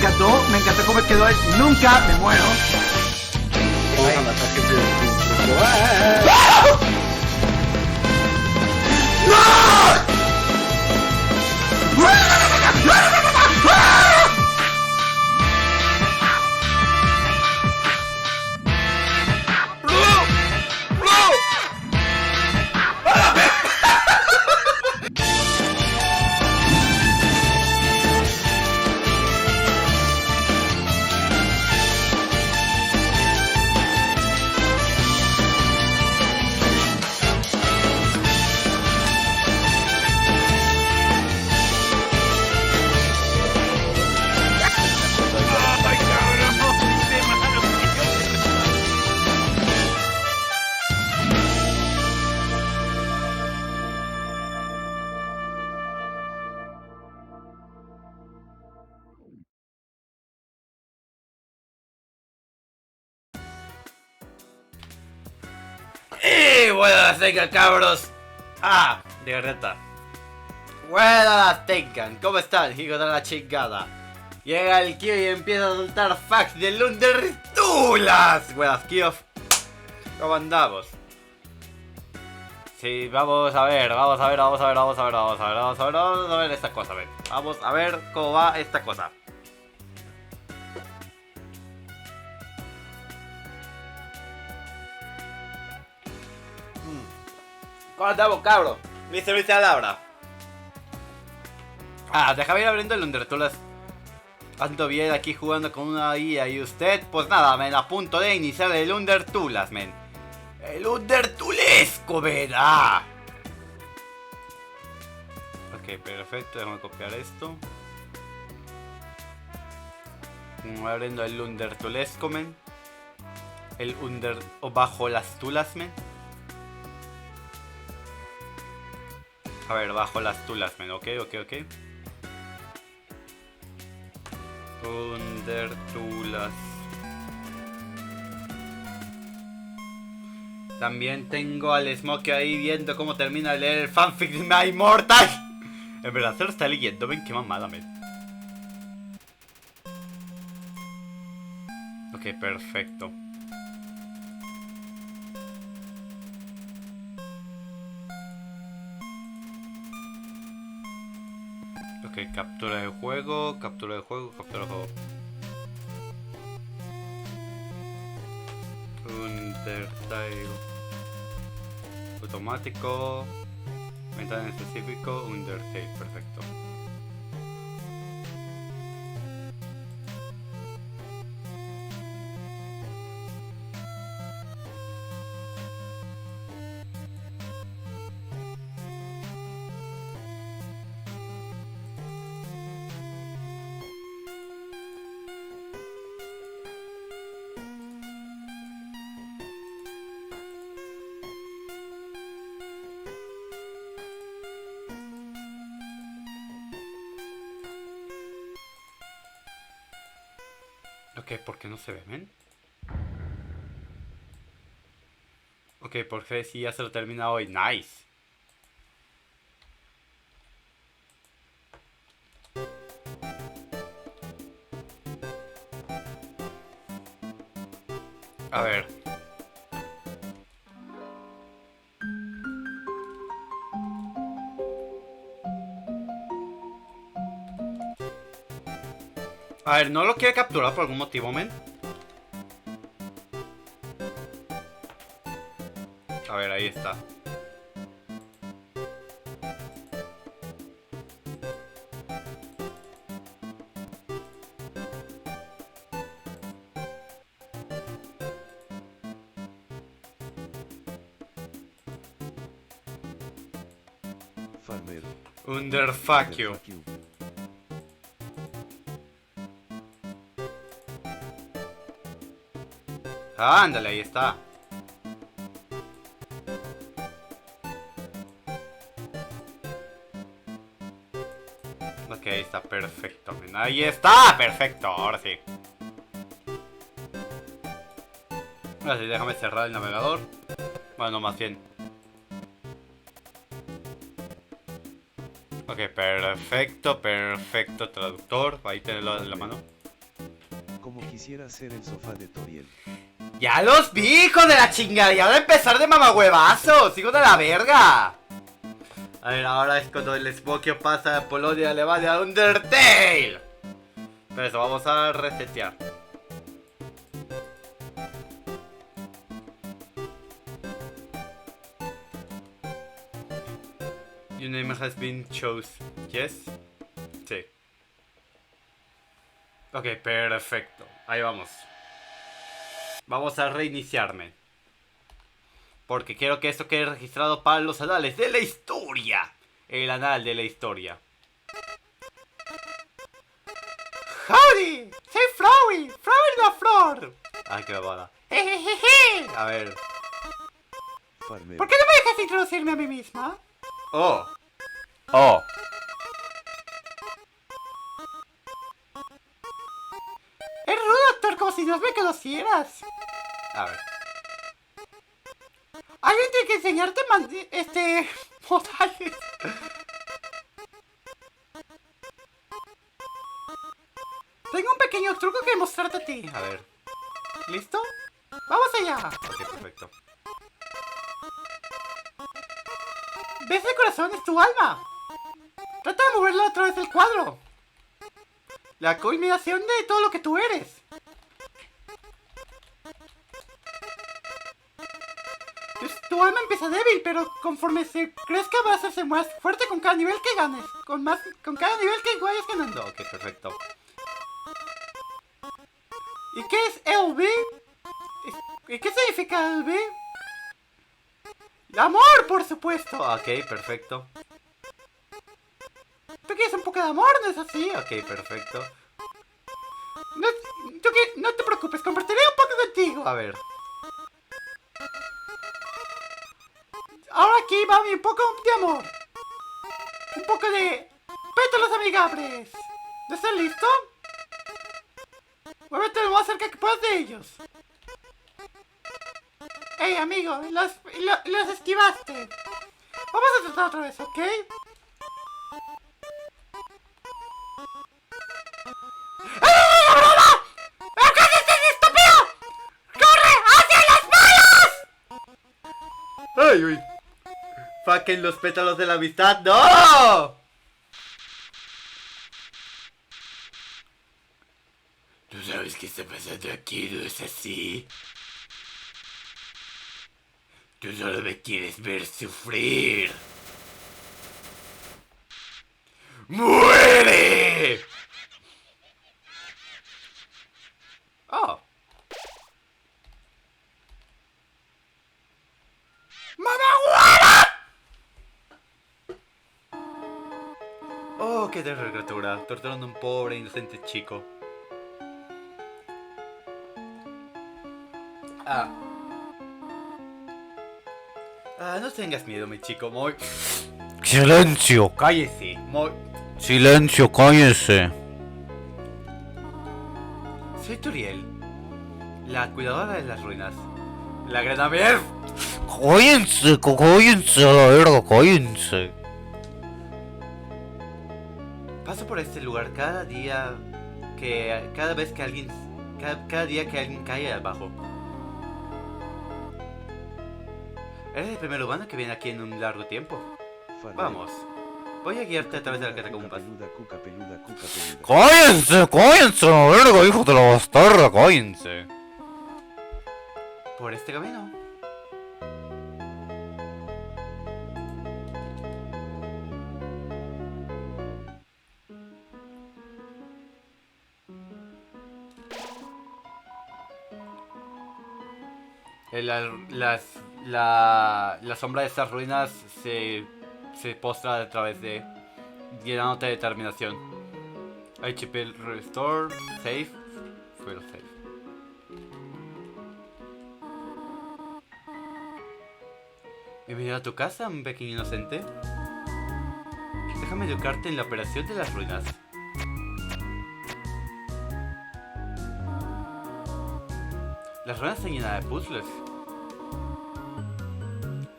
encantó cómo quedó él. Nunca me muero. Vamos al ataque de ¡Y buenas tengan, cabros! ¡Ah! De verdad. Buenas tengan, ¿cómo están, hijos de la chingada? Llega el Kio y empieza a soltar facts del undertulas. Buenas, Kio. ¿Cómo andamos? Sí, vamos a ver esta cosa, a ver. Vamos a ver cómo va esta cosa. ¿Cómo andamos, cabros? ¿Listo, viste a Laura? Déjame ir abriendo el undertulas. Ando bien aquí jugando con una IA y usted, pues nada, men, a punto de iniciar el undertulas, men. El undertulesco, ¿verdad? Ok, perfecto, déjame copiar esto. Voy abriendo el undertulesco, men. El under... o bajo las tulas, men. A ver, bajo las tulas, men, ok. Undertulas. También tengo al Smokey ahí viendo cómo termina de leer el fanfic de My Immortal. En verdad se lo está leyendo, ven qué mamada, men. Ok, perfecto. Ok, captura de juego. Undertale. Automático. Ventana en específico. Undertale, perfecto. Ok, ¿por qué no se ve, men? Ok, porque si ya se lo termina hoy. Nice. A ver. A ver, no lo quiere capturar por algún motivo, men. A ver, ahí está. Under fuck you. Ándale, ahí está. Ok, ahí está perfecto. Ahí está, perfecto, ahora sí. Ahora sí, déjame cerrar el navegador. Bueno, más bien. Ok, perfecto, traductor. Ahí tenerlo en la mano. Quisiera ser el sofá de Toriel. ¡Ya los vi, hijo de la chingada! ¡Y ahora empezar de mamahuevazos! ¡Hijo de la verga! A ver, ahora es cuando el Spokio pasa de Polonia a Alemania a Undertale. Pero eso, vamos a resetear. Your name has been chosen. Yes? Sí. Ok, perfecto. Ahí vamos. Vamos a reiniciarme. Porque quiero que esto quede registrado para los anales de la historia. El anal de la historia. ¡Howdy! ¡Soy Flowey! ¡Flowey la flor! Ay, qué babada. ¡Jejejeje! A ver. Farmeo. ¿Por qué no me dejas introducirme a mí misma? Oh. Oh. Es rudo actuar como si no me conocieras. A ver. Alguien tiene que enseñarte modales. Tengo un pequeño truco que mostrarte a ti. A ver. ¿Listo? ¡Vamos allá! Ok, perfecto. ¿Ves el corazón? Es tu alma. Trata de moverlo a través del cuadro. La culminación de todo lo que tú eres. Tu alma empieza débil, pero conforme se crezca va a hacerse más fuerte con cada nivel que ganes. Con cada nivel que vayas ganando. Ok, perfecto. ¿Y qué es LB? ¿Y qué significa LB? ¡Amor, por supuesto! Ok, perfecto. ¿Tú quieres un poco de amor, no es así? Ok, perfecto. No te preocupes, compartiré un poco contigo. A ver. Ahora aquí va un poco de amor. Un poco de pétalos amigables. ¿No estás listo? Muévete lo más cerca que puedas de ellos. Hey, amigo, los esquivaste. Vamos a tratar otra vez, ¿ok? ¡Ay, uy! ¡Fucking los pétalos de la amistad! ¡No! ¿Tú sabes qué está pasando aquí? ¿No es así? Tú solo me quieres ver sufrir. ¡Muere! Oh. ¡Mamaguara! Oh, qué terrible criatura. Torturando a un pobre inocente chico. No tengas miedo, mi chico. Muy... Silencio. Cállese. Muy... Silencio, cállense. Soy Turiel, la cuidadora de las ruinas. La Grenadier. Cállense, cállense a la verga, cállense. Paso por este lugar cada día cada vez que alguien... Cada día que alguien cae abajo. Eres el primer humano que viene aquí en un largo tiempo. Farmeo. Vamos. Voy a guiarte a través de la catacumbas. Cuca peluda. Cállense, cállense a la verga, hijo de la bastarda, cállense. Por este camino. La sombra de estas ruinas se postra a través de... llenándote de determinación. HP Restore, Save, Full Save. Bienvenido a tu casa, un pequeño inocente. Déjame educarte en la operación de las ruinas. Las ruinas están llenas de puzzles.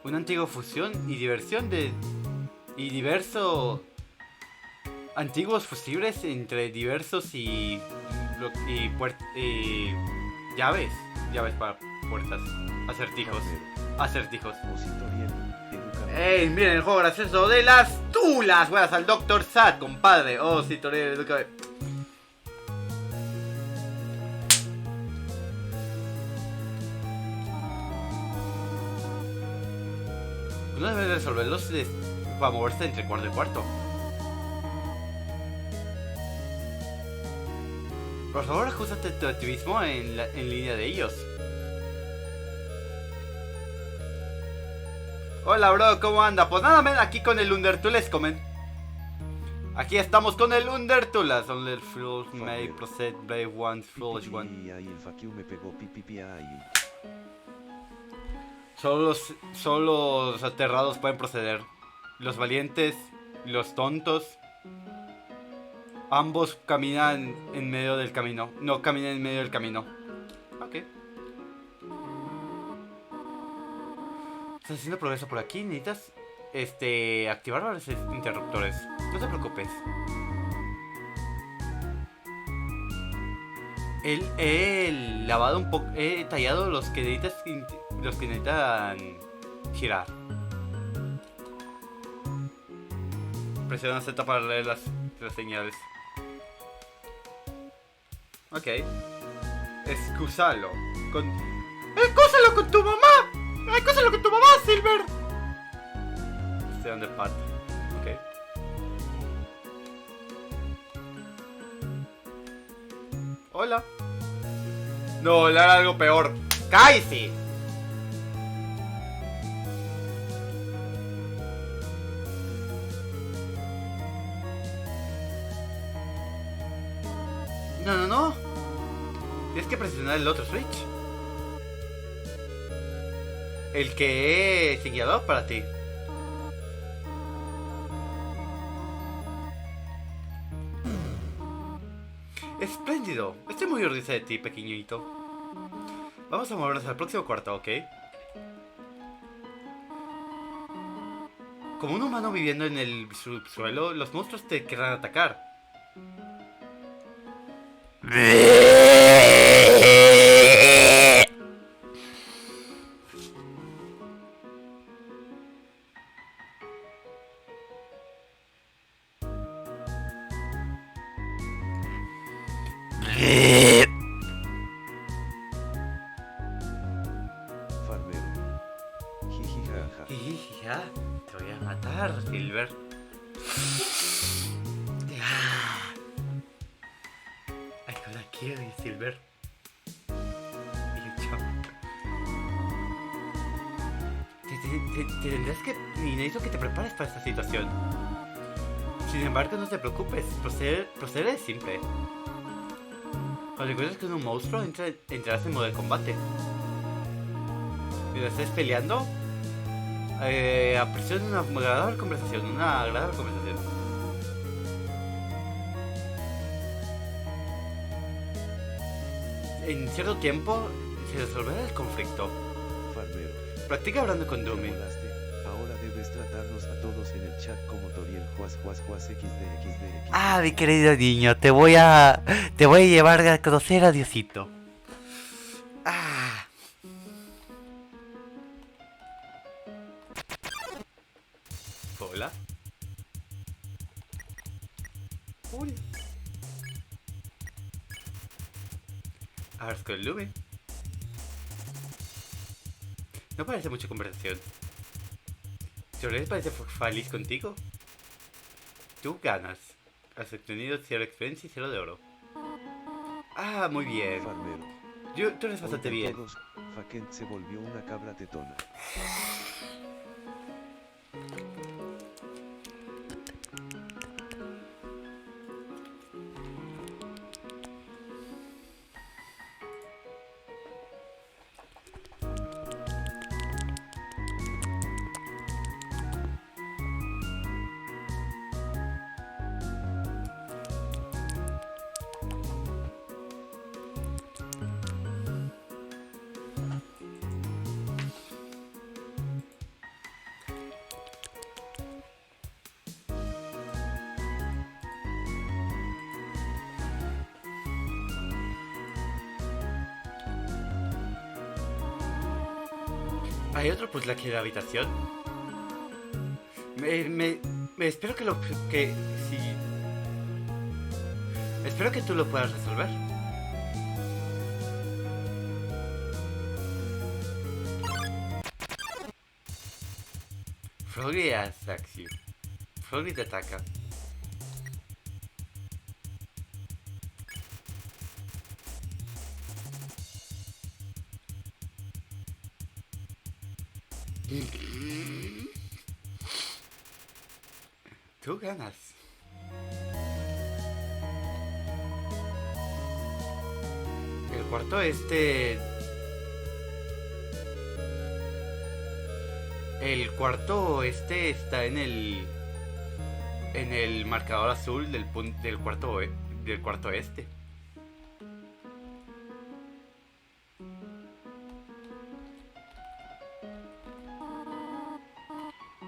Una antigua fusión y diversión y diverso antiguos fusibles entre diversos y y llaves. Llaves para puertas. Acertijos. Acertijos. Miren el juego gracioso de las tulas. Buenas al Dr. Sad, compadre. Oh, sí, Toriel, educa. Uno debe resolverlos para moverse entre cuarto y cuarto. Por favor, ajustate tu activismo en línea de ellos. Hola, bro, ¿cómo anda? Pues nada, men, aquí con el undertulas, comen. Aquí estamos con el undertulas. Only fools may proceed, brave ones, foolish ones. Solo los aterrados pueden proceder. Los valientes, los tontos. Ambos caminan en medio del camino. No caminan en medio del camino. Ok. Estás haciendo progreso por aquí. Necesitas activar varios interruptores. No te preocupes. He lavado un poco. He tallado los que necesitan girar. Presiona Z para leer las señales. Ok. Excúsalo. ¡Excúsalo con tu mamá! ¡Excúsalo con tu mamá, Silver! Stay on the path. Ok. Hola. No, le hará algo peor. ¡Cállese! No. Tienes que presionar el otro switch. El que he señalado para ti. Espléndido. Estoy muy orgullosa de ti, pequeñito. Vamos a movernos al próximo cuarto, ¿ok? Como un humano viviendo en el subsuelo, los monstruos te querrán atacar. Ya, te voy a matar, Silver. I gotta kill you, Silver. Te tendrás que... necesito que te prepares para esta situación. Sin embargo, no te preocupes. Proceder es simple. Cuando encuentres con un monstruo, entrarás en modo de combate. Mientras estés peleando, aprecias una agradable conversación. En cierto tiempo se resolverá el conflicto. Farmero. Practica hablando con Dumi. Ahora debes tratarnos a todos en el chat como Toriel Juas XD. Ah, mi querido niño, te voy a llevar a conocer a Diosito. Ah. Hola. Uy. Ahora es con el Lumi. No parece mucha conversación. ¿Toriel parece feliz contigo? Tú ganas. Has obtenido 0 experiencia y 0 de oro. Ah, muy bien. Farmero. Tú eres bastante bien. Faquen se volvió una cabra tetona. Hay otro puzzle aquí en la habitación. Espero que si... Espero que tú lo puedas resolver. Froggy attacks you. Froggy te ataca. Tú ganas. El cuarto está en el marcador azul del cuarto este.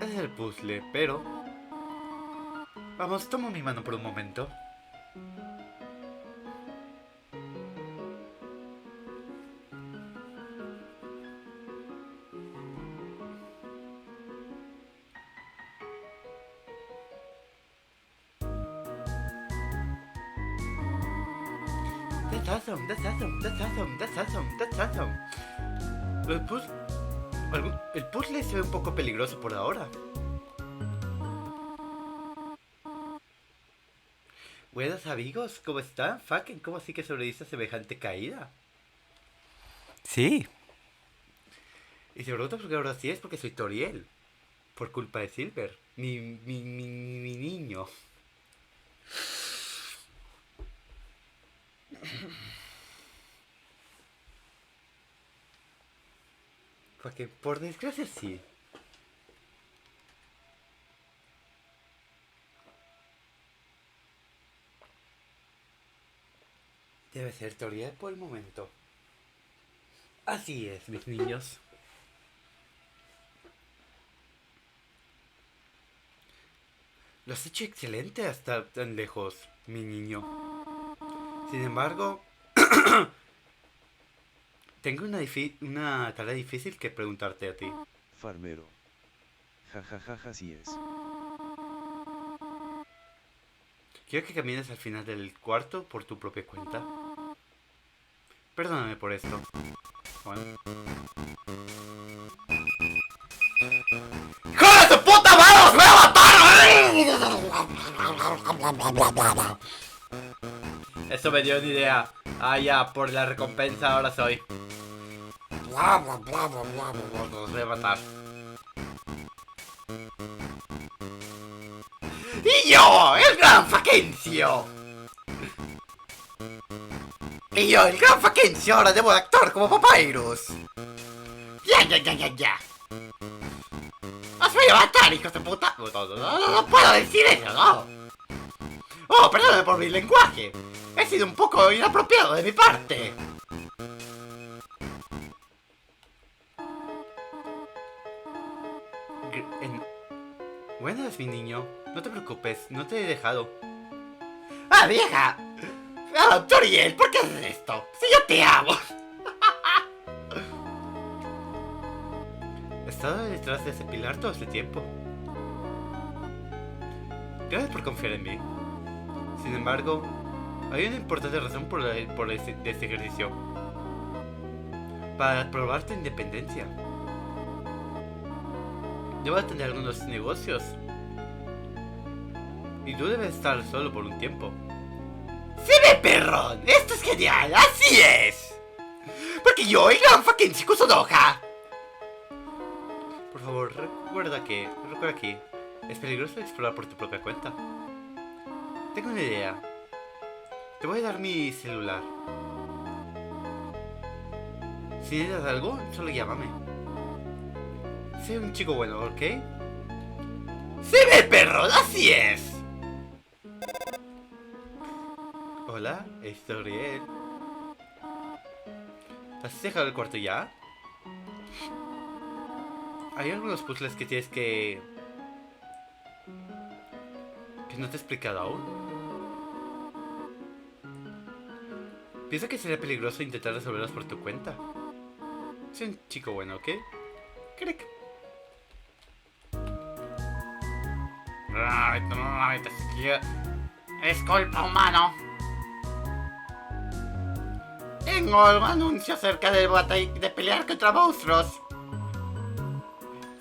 Ese es el puzzle, pero... Vamos, toma mi mano por un momento. That's awesome. El puzzle se ve un poco peligroso por ahora. Buenos amigos, ¿cómo están? Fucking, ¿cómo así que sobreviviste a semejante caída? Sí. Y se pregunta por qué ahora sí es porque soy Toriel. Por culpa de Silver. Mi niño. Porque por desgracia sí. Debe ser Toriel por el momento. Así es, mis niños. Lo has hecho excelente hasta tan lejos, mi niño. Sin embargo, tengo una tarea difícil que preguntarte a ti. Farmero. Jajajaja, sí es. Quiero que camines al final del cuarto por tu propia cuenta. Perdóname por esto. Bueno. ¡Hijo de tu puta madre! ¡Os voy a matar! Eso me dio una idea. Ah, ya, por la recompensa ahora soy. Os voy a matar. ¡Y yo! ¡El gran Fakencio! ¡Y yo! ¡El gran Fakencio! Ahora debo de actuar como Papyrus. ¡Ya! ¡Os voy a matar, hijos de puta! No puedo decir eso, ¿no? ¡Oh, perdóname por mi lenguaje! He sido un poco inapropiado de mi parte. Buenas, mi niño. No te preocupes, no te he dejado. ¡Ah, vieja! ¡Ah, Toriel! ¿Por qué haces esto? ¡Si yo te amo! He estado detrás de ese pilar todo este tiempo. Gracias por confiar en mí. Sin embargo, hay una importante razón por este ejercicio. Para probar tu independencia. Debo atender algunos negocios. Y tú debes estar solo por un tiempo. ¡Se ve, perrón! ¡Esto es genial! ¡Así es! Porque yo, el gran Fakenchi Kusonoha. Por favor, recuerda que es peligroso explorar por tu propia cuenta. Tengo una idea. Te voy a dar mi celular. Si necesitas algo, solo llámame. Sé un chico bueno, ¿ok? ¡Se ve, perro! ¡Así es! Hola, es Toriel. ¿Has dejado el cuarto ya? Hay algunos puzzles que tienes que no te he explicado aún. Pienso que sería peligroso intentar resolverlos por tu cuenta. Soy un chico bueno, ¿ok? Cric. Ay, disculpa, humano. Tengo un anuncio acerca de pelear contra monstruos.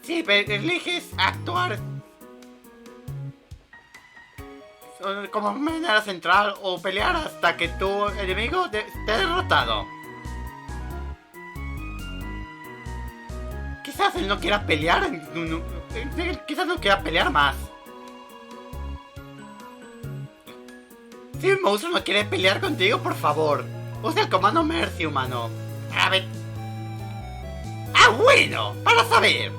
Si eliges actuar como manera central o pelear hasta que tu enemigo esté derrotado. Quizás él no quiera pelear, quizás no quiera pelear más. Si un monstruo no quiere pelear contigo, por favor, usa el comando Mercy, humano. A ver. Ah, bueno, para saber.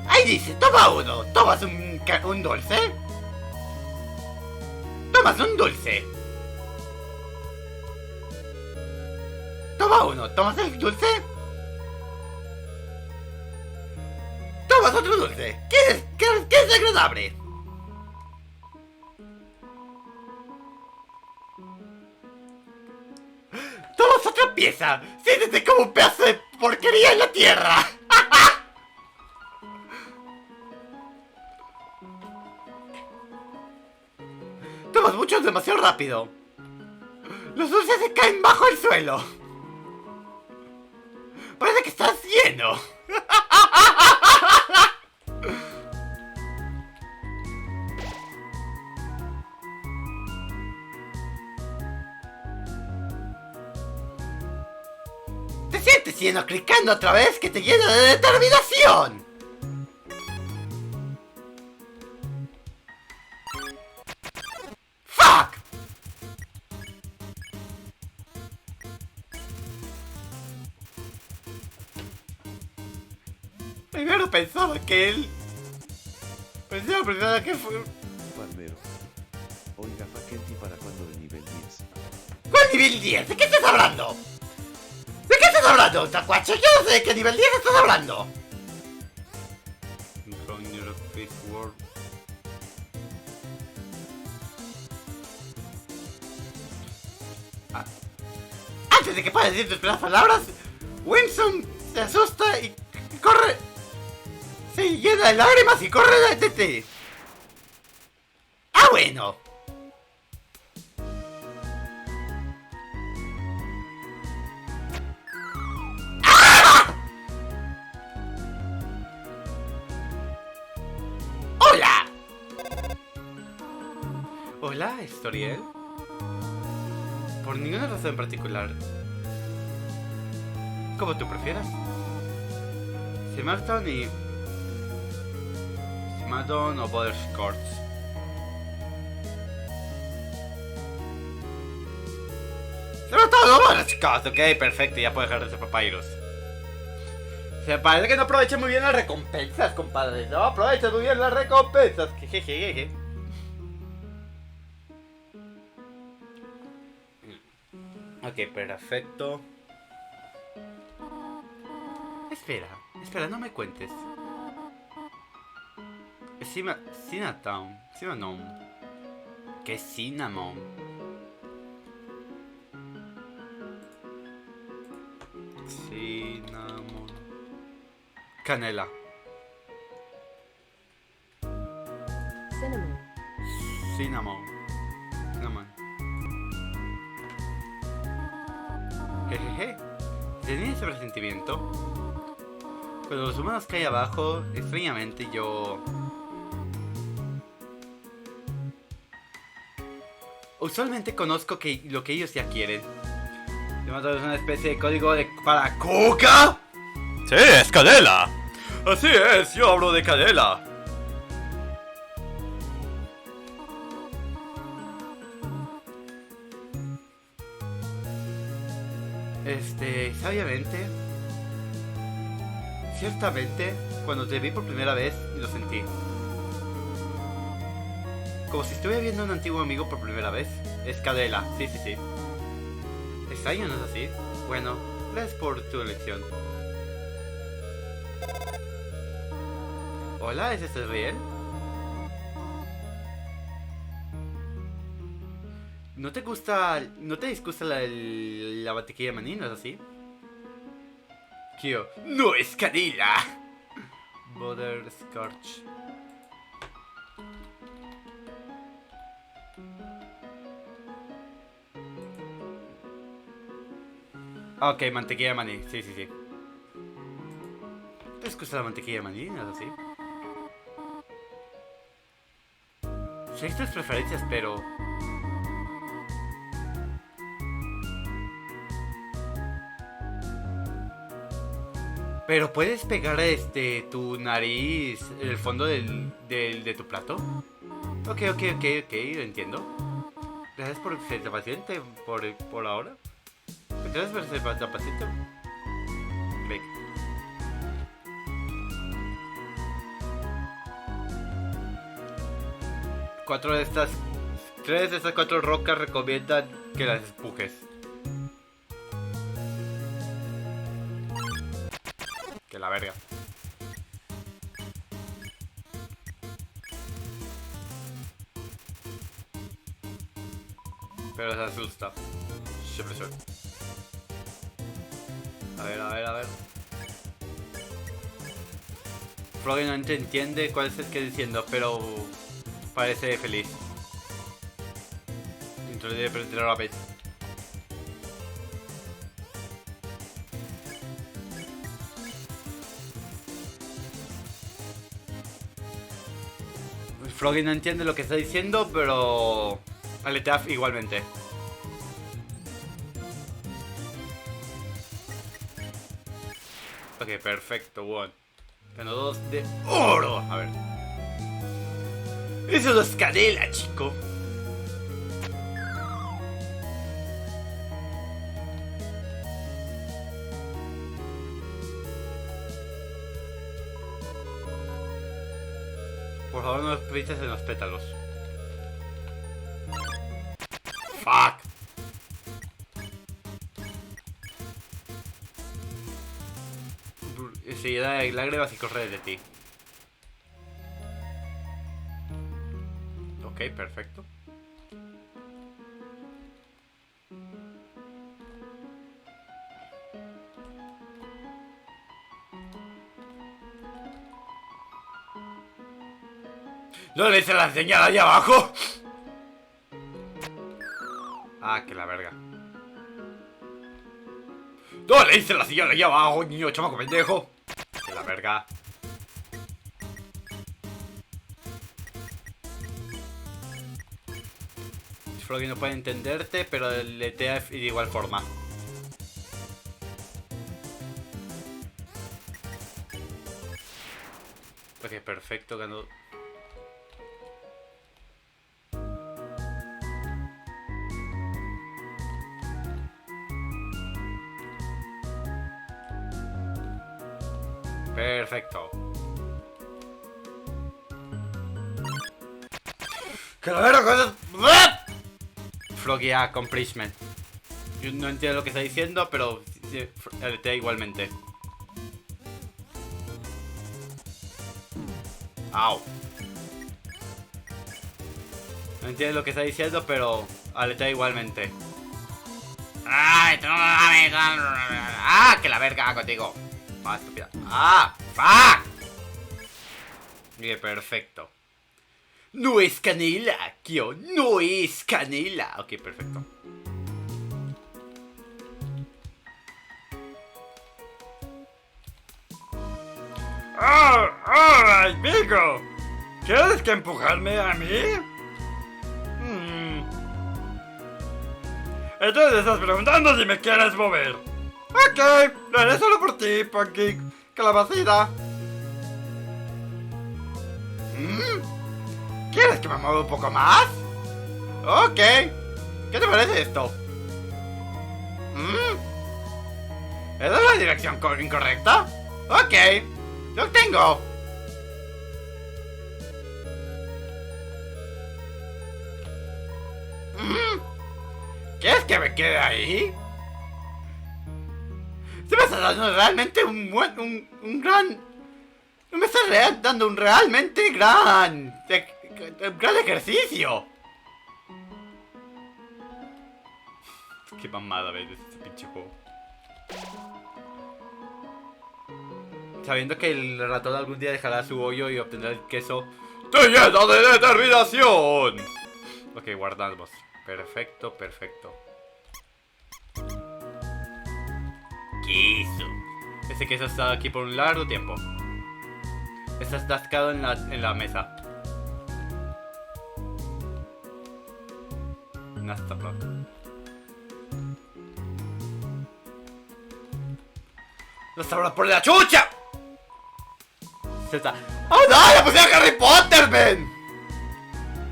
Ahí dice, toma uno, tomas un dulce. Tomas un dulce. Toma uno, tomas el dulce. Tomas otro dulce. ¿Qué es desagradable? Tomas otra pieza. Siéntete como un pedazo de porquería en la tierra. Tomas mucho demasiado rápido. Los dulces se caen bajo el suelo. Parece que estás lleno. Te sientes lleno clicando otra vez que te llena de determinación. ¡Fuck! Primero pensaba que él... Pensaba que fue... Palmero. Oiga, Fakenti, ¿para cuando el nivel 10? ¿Cuál nivel 10? ¿De qué estás hablando? ¿De qué estás hablando, Tacuache? Yo no sé de qué nivel 10 estás hablando. Antes de que puedas decir tus primeras palabras, Winston se asusta y corre. Se llena de lágrimas y corre de ti. Ah, bueno. ¡Ah! ¡Hola! Hola, Storiel. Por ninguna razón en particular. Como tú prefieras. Smartdown o Butterscotch. Smartdown o Butterscotch, ok, perfecto, ya puedo dejar de ser papyrus. Se parece que no aproveché muy bien las recompensas, compadre. No aproveché muy bien las recompensas. Jejeje. Ok, perfecto. Espera, no me cuentes. Cinnamon. ¿Qué es cinnamon? Cinnamon. Canela. Cinnamon. Jejeje. ¿Tenía ese presentimiento? Cuando los humanos caen abajo, extrañamente yo... Usualmente conozco lo que ellos ya quieren. ¿Es una especie de código para coca? Sí, es canela. Así es, yo hablo de canela. Sabiamente, ciertamente, cuando te vi por primera vez, lo sentí. Como si estuviera viendo a un antiguo amigo por primera vez. Es Cadela, sí. Extraño, ¿no es así? Bueno, gracias por tu elección. Hola, ¿es este Riel? ¿No te disgusta la mantequilla de maní, no es así? Kyo. No es canela. Butterscotch. Ok, mantequilla de maní. Sí, sí, sí. ¿Te gusta la mantequilla de maní? ¿No es así? Sé tus preferencias, pero... Pero puedes pegar tu nariz en el fondo de tu plato. Ok, lo entiendo. Gracias por ser paciente por ahora. Gracias por ser paciente. Venga. Tres de estas 4 rocas recomiendan que las empujes. Que la verga. Pero se asusta. Siempre soy. A ver. Froggy no entiende cuál es el que diciendo, pero parece feliz. Introduce frente a la vez. Froggy no entiende lo que está diciendo, pero aletea igualmente. Ok, perfecto, one. Ganó 2 de oro. A ver. Eso no es canela, chico. Por favor, no los pises en los pétalos. Fuck. Enseguida de lágrimas y corre de ti. Ok, perfecto. ¿No le hice la señal ahí abajo? Ah, que la verga. ¡No le hice la señal ahí abajo, niño chamaco pendejo! Que la verga. Froggy no puede entenderte, pero le te de igual forma. Ok, perfecto, ganó. Perfecto. ¡Que la verga cosas! Froggy accomplishment. Yo no entiendo lo que está diciendo, pero aletea igualmente. Au. No entiendo lo que está diciendo, pero aletea igualmente. ¡Ay, tú no mames! ¡Ah, que la verga contigo! ¡Ah, estúpida! ¡Ah! ¡Fuck! Bien, perfecto. No es canela, Kyo. No es canela. Ok, perfecto. ¡Oh, amigo! ¿Quieres que empujarme a mí? Entonces estás preguntando si me quieres mover. Ok, lo haré solo por ti, Pancake. Calabacita. ¿Quieres que me mueva un poco más? Ok. ¿Qué te parece esto? ¿Esa es la dirección incorrecta? Ok. ¡Lo tengo! ¿Quieres que me quede ahí? Se me está dando realmente un gran... Me está dando un realmente gran ejercicio. Qué mamada ves de este pinche juego. Sabiendo que el ratón algún día dejará su hoyo y obtendrá el queso. ¡Estoy lleno de determinación! Ok, guardamos. Perfecto, perfecto. Queso. Ese queso ha estado aquí por un largo tiempo. Está atascado en la mesa. Nastablock. ¡Nastablock por la chucha! Z. ¡Oh no! ¡Le pusieron a Harry Potter, ven!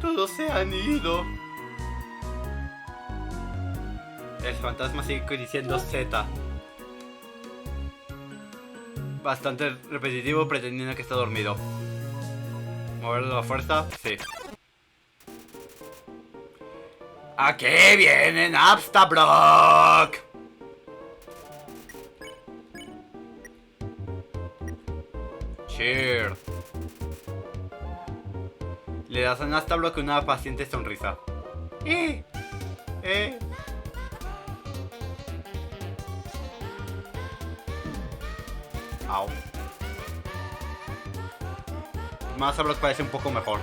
Todos se han ido. El fantasma sigue diciendo Z. Bastante repetitivo, pretendiendo que está dormido. ¿Moverlo a la fuerza? Sí. ¿A qué viene Nastablock? Cheer. Le das a Nastablock una paciente sonrisa. Au. Nastablock parece un poco mejor.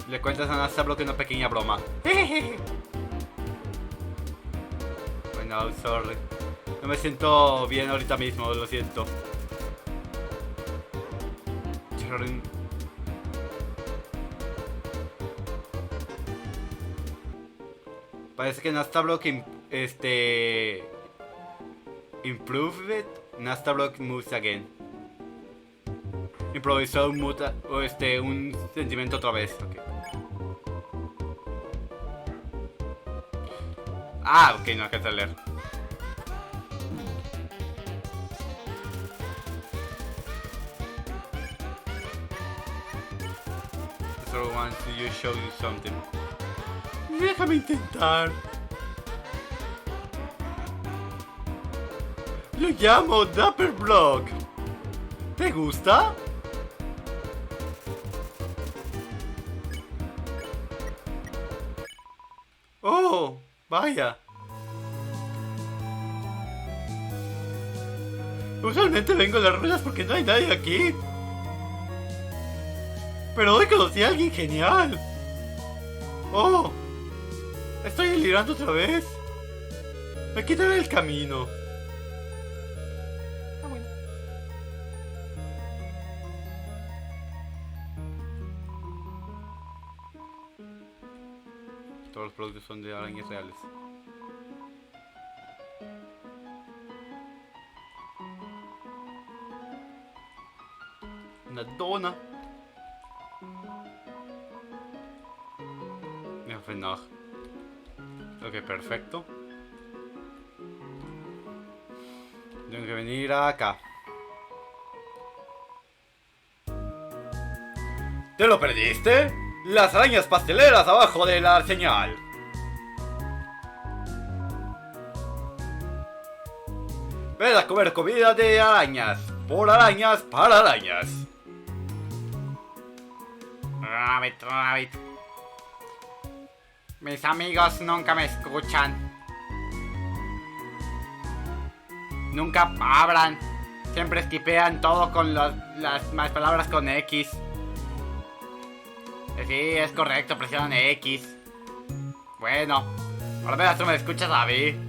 Le cuentas a Nastablock una pequeña broma. Bueno, sorry. No me siento bien ahorita mismo, lo siento. Parece que Nastablock improved it. Nastablock moves again. Improvisó un sentimiento otra vez. Okay. Ah, ok, no alcanza a leer. So wants to show you something. Déjame intentar. Lo llamo Dapper Block. ¿Te gusta? Oh, vaya. Usualmente vengo a las ruedas porque no hay nadie aquí. Pero hoy conocí a alguien genial. Oh, estoy delirando otra vez. Me quitaré el camino. Ah, bueno. Todos los productos son de arañas reales. Una dona. No. Ok, perfecto. Tengo que venir acá. ¿Te lo perdiste? Las arañas pasteleras abajo de la señal. Ven a comer comida de arañas. Por arañas, para arañas. Rabbit, rabbit. Mis amigos nunca me escuchan. Nunca hablan. Siempre esquipean todo con las más palabras con X. Sí, es correcto, presionan X. Bueno, por lo menos tú me escuchas a mí.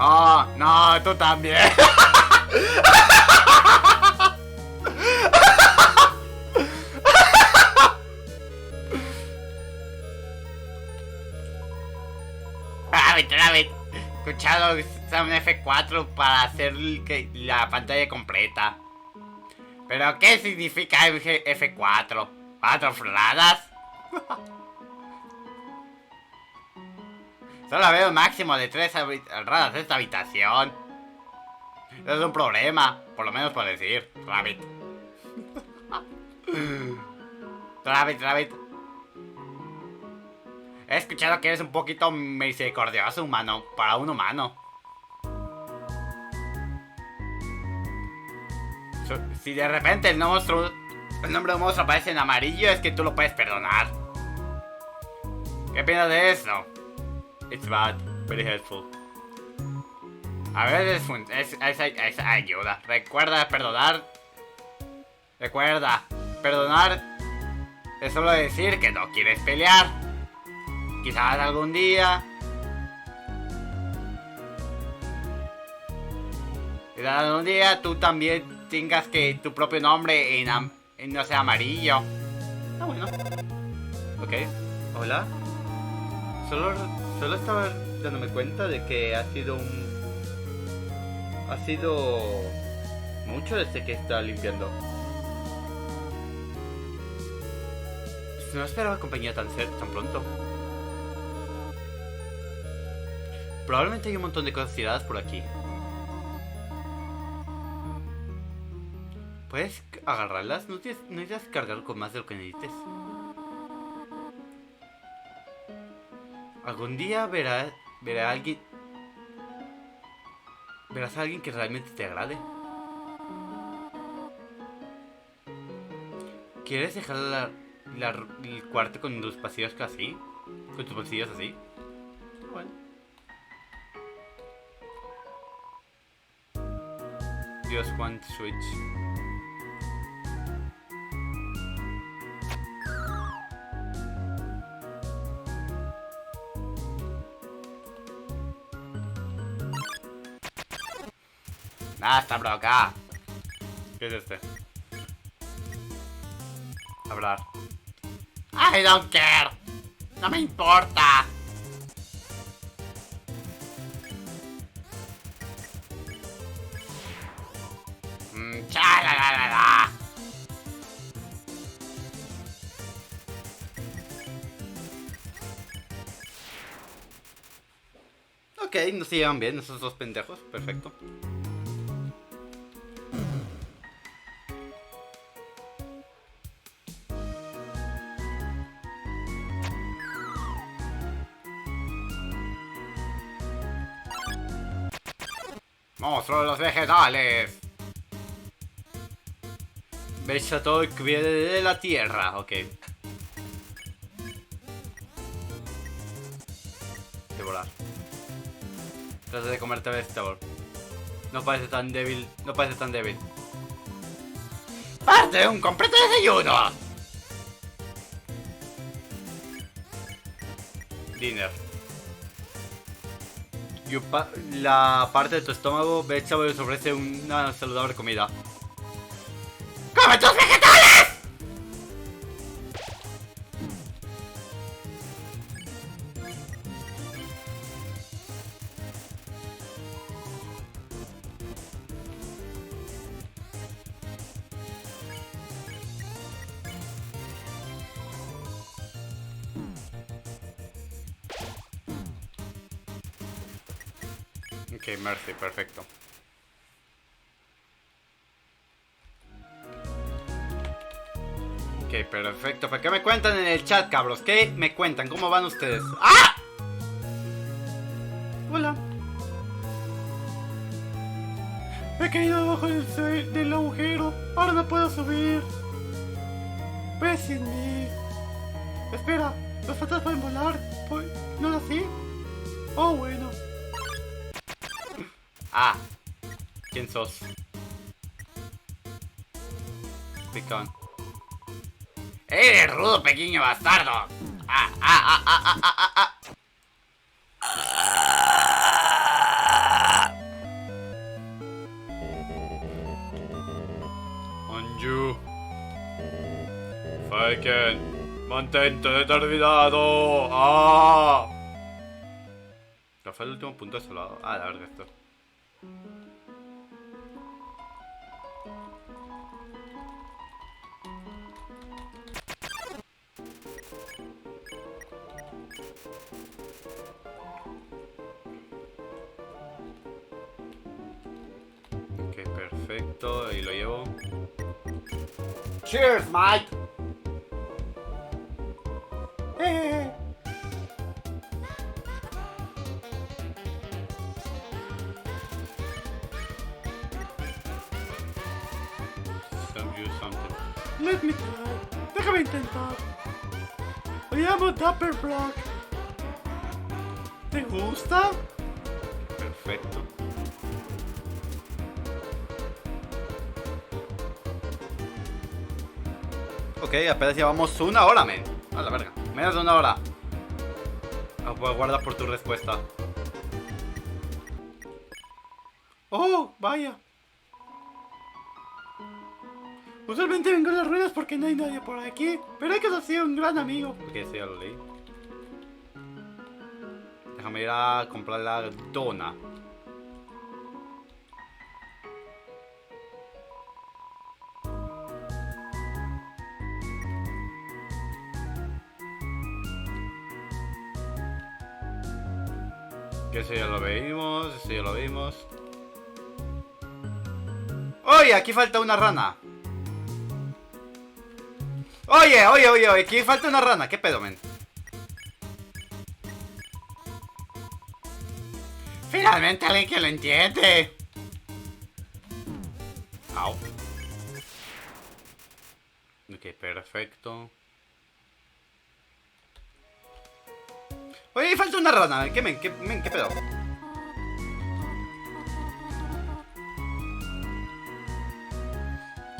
Oh, no, tú también. Rabbit, escuchado un F4 para hacer la pantalla completa. ¿Pero qué significa F4? ¿4 fradas? Solo veo un máximo de 3 radas en esta habitación. Eso es un problema, por lo menos por decir, Rabbit. Rabbit. He escuchado que eres un poquito misericordioso, humano, para un humano. Si de repente el monstruo el nombre de un monstruo aparece en amarillo, es que tú lo puedes perdonar. ¿Qué piensas de eso? It's bad, very helpful. A veces es ayuda. Recuerda perdonar. Recuerda, perdonar es solo decir que no quieres pelear. Quizás algún día. Quizás algún día tú también tengas que tu propio nombre en no sé, amarillo. Ah, bueno. Ok. Hola. Solo estaba dándome cuenta de que ha sido mucho desde que está limpiando. No esperaba compañía tan pronto. Probablemente hay un montón de cosas tiradas por aquí. ¿Puedes agarrarlas? No necesitas cargar con más de lo que necesites. Algún día verás a alguien que realmente te agrade. ¿Quieres dejar el cuarto con tus pasillos así? ¿Con tus pasillos así? Bueno. Just one switch. Ah, está por acá. ¿Qué es este? Hablar. I don't care. No me importa. Chalalala. Ok, no se llevan bien esos dos pendejos. Perfecto. ¡Monstruo de los vegetales! ¿Veis a todo el que viene de la tierra? Ok. Devorar. Trata de comerte vegetable. No parece tan débil. No parece tan débil. ¡Parte de un completo desayuno! Dinner. La parte de tu estómago, Vegetable les ofrece una saludable comida. ¡Come tus vegetales! Ok, mercy, perfecto. Ok, perfecto. ¿Pero qué me cuentan en el chat, cabros? ¿Qué me cuentan? ¿Cómo van ustedes? ¡Ah! Hola. Me he caído debajo del agujero. Ahora no puedo subir. Ves en mí. Espera, ¿los fantasmas pueden volar? ¿No es así? Oh, bueno. Ah, ¿quién sos? Picón. ¡Eres rudo, pequeño bastardo! Anju. Faiken. Mantente determinado. ¡Ah! ¿Cuál fue el último punto de su lado? Ah, la verdad esto. Ok, perfecto. Ahí lo llevo. Cheers, Mike. Some use something. Let me try. Déjame intentar. Me llamo Dapper Black. ¿Te gusta? Perfecto. Ok, apenas llevamos 1 hora, men. A la verga. Menos de 1 hora. Pues guarda por tu respuesta. Oh, vaya. Usualmente vengo a las ruedas porque no hay nadie por aquí, pero hay que ser un gran amigo. Ok, sí, ya lo leí. Déjame ir a comprar la dona. Que eso ya lo vimos, eso ya lo vimos. Oye, aquí falta una rana. Oye, aquí falta una rana. ¿Qué pedo, men? Finalmente alguien que lo entiende. Au. Ok, perfecto. Oye, falta una rana. ¿Qué, men? ¿Qué pedo?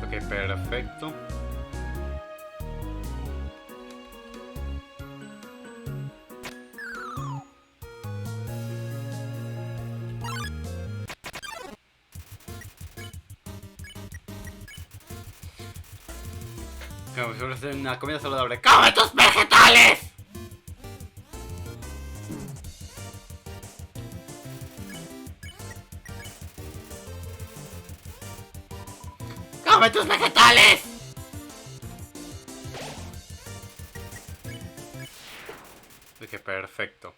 Ok, perfecto. Como si fuese una comida saludable. ¡Come tus vegetales! ¡Come tus vegetales! Ok, perfecto.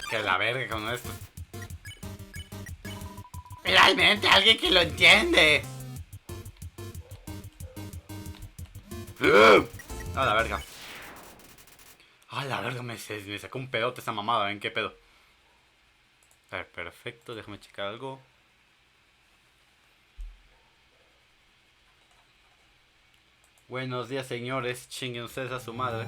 Que la verga con esto. Finalmente alguien que lo entiende. A la verga. A la verga, me sacó un pedote esa mamada, ¿en qué pedo? A ver, perfecto, déjame checar algo. Buenos días, señores. Chinguen ustedes a su madre.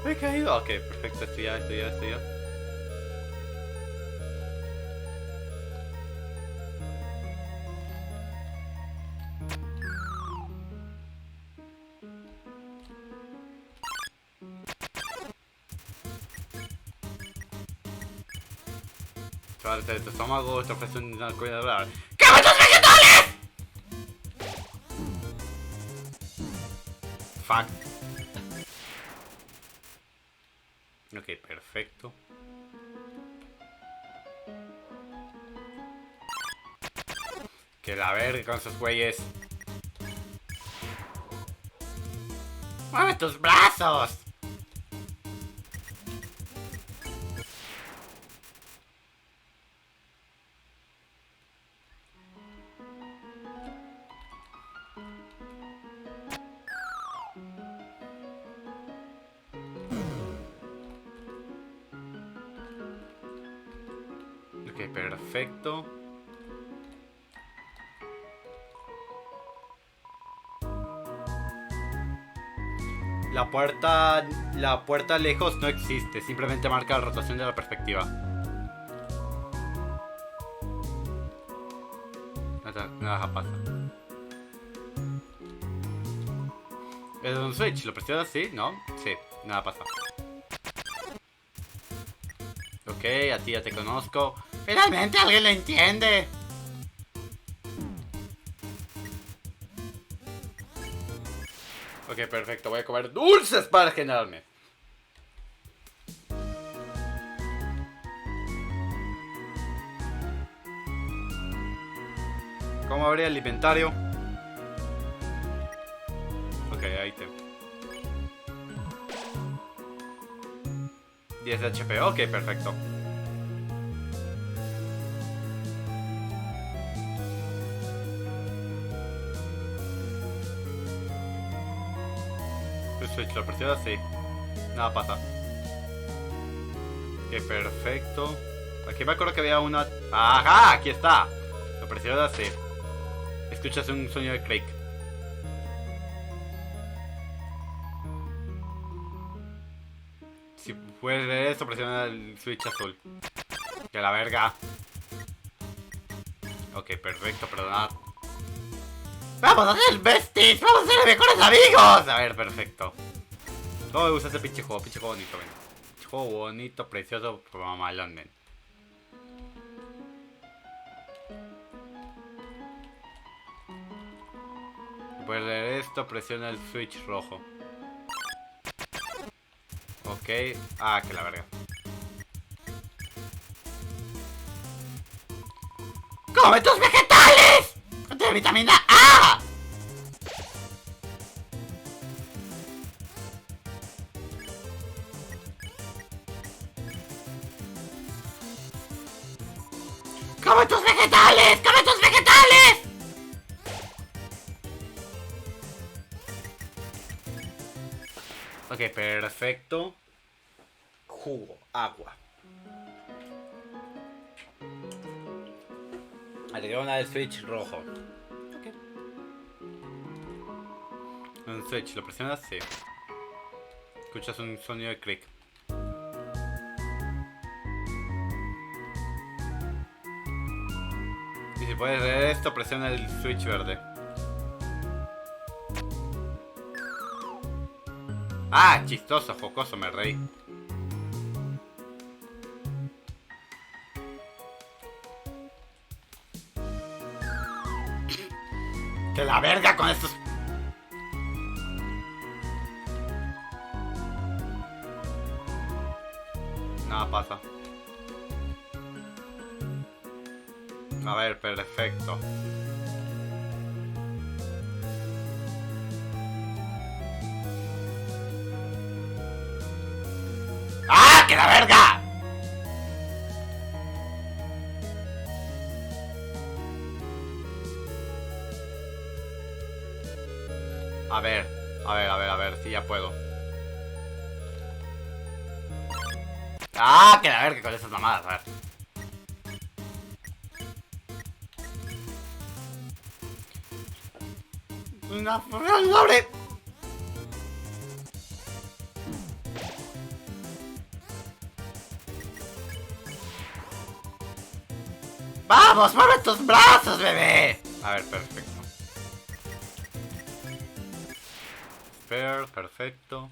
He caído. Ok, perfecto, esto ya. Chaval, de tu estómago te ofrece una comida de hablar. ¡Come tus vegetales! Fuck. Ok, perfecto. Que la verga con esos güeyes. ¡Mueve tus brazos! Ok, perfecto. La puerta lejos no existe, simplemente marca la rotación de la perspectiva. Nada pasa. Es un switch, ¿lo presionas? ¿Sí? ¿No? Sí, nada pasa. Ok, a ti ya te conozco. Finalmente alguien lo entiende. Ok, perfecto, voy a comer dulces para generarme. ¿Cómo abrir el inventario? Ok, ahí te. 10 de HP, ok, perfecto. Switch, lo presiono así. Nada pasa. Ok, perfecto. Aquí me acuerdo que había una... ¡Ajá! Aquí está. Lo presiono así. Escuchas un sonido de Craig. Si puedes ver esto, presiona el switch azul. Que la verga. Ok, perfecto, perdonad. ¡Vamos a ser besties! ¡Vamos a ser mejores amigos! A ver, perfecto. ¿Cómo me gusta este pinche juego? Pinche juego bonito, ven. Pinche juego bonito, precioso, mamalón, ven. Si puedes leer esto, presiona el switch rojo. Ok. Ah, que la verga. ¡Come tus vegetales! ¡Contiene vitamina A! ¡Come tus vegetales! ¡Come tus vegetales! Ok, perfecto. Jugo, agua. Agregar una del switch rojo. Ok. Un switch, lo presionas, sí. Escuchas un sonido de clic. Y si puedes leer esto, presiona el switch verde. Ah, chistoso, jocoso, me reí. ¡Que la verga con estos! Nada pasa. A ver, perfecto. ¡Ah, que la verga! A ver, si ya puedo. ¡Ah, que la verga con esas mamadas! A ver. ¡Una doble! ¡Vamos, mueve tus brazos, bebé! A ver, perfecto. Perfecto.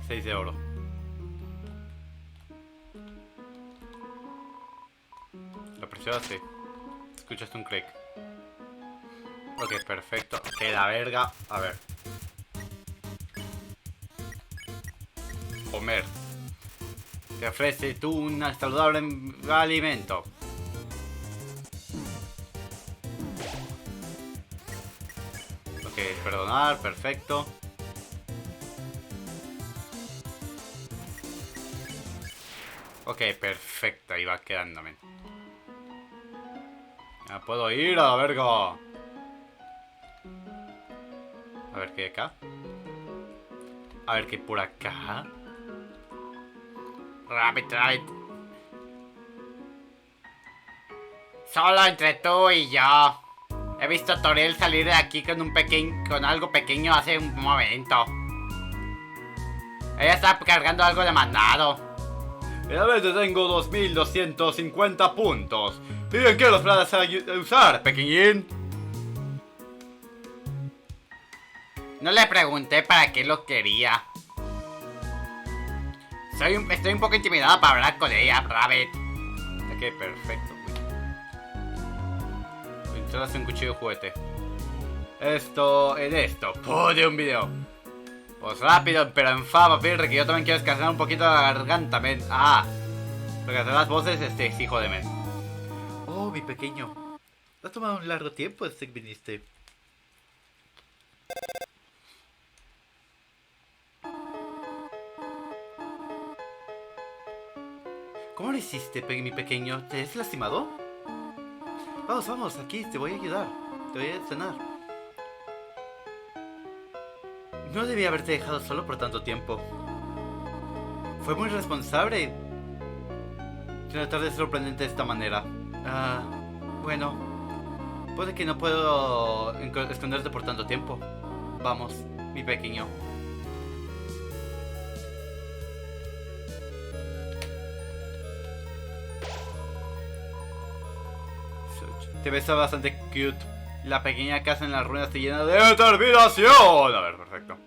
6 de oro. Lo presiono así. Escuchas un clic. Ok, perfecto. Que la verga. A ver. Comer. Te ofrece tú un saludable alimento. Ok, perdonar, perfecto. Ok, perfecto, ahí va quedándome. Ya puedo ir a la verga. A ver qué hay acá. A ver qué hay por acá. Rabbit. Solo entre tú y yo. He visto a Toriel salir de aquí con algo pequeño hace un momento. Ella está cargando algo de mandado. Realmente tengo 2250 puntos. Dicen que los planes a usar, pequeñín. No le pregunté para qué lo quería. Estoy un poco intimidado para hablar con ella, Rabbit. Ok, perfecto. Instalas un cuchillo de juguete. En esto, pude un video. Pues rápido, pero en fama, Pirre, que yo también quiero descansar un poquito la garganta, men. Ah, porque hacer las voces, hijo de men. Oh, mi pequeño. Ha tomado un largo tiempo desde que viniste. ¿Cómo lo hiciste, mi pequeño? ¿Te has lastimado? Vamos, aquí, te voy a ayudar. Te voy a cenar. No debía haberte dejado solo por tanto tiempo. Fue muy responsable tratar de sorprenderte de esta manera. Bueno, puede que no puedo esconderte por tanto tiempo. Vamos, mi pequeño. Te ves bastante cute. La pequeña casa en las ruinas está llena de determinación. A ver, perfecto.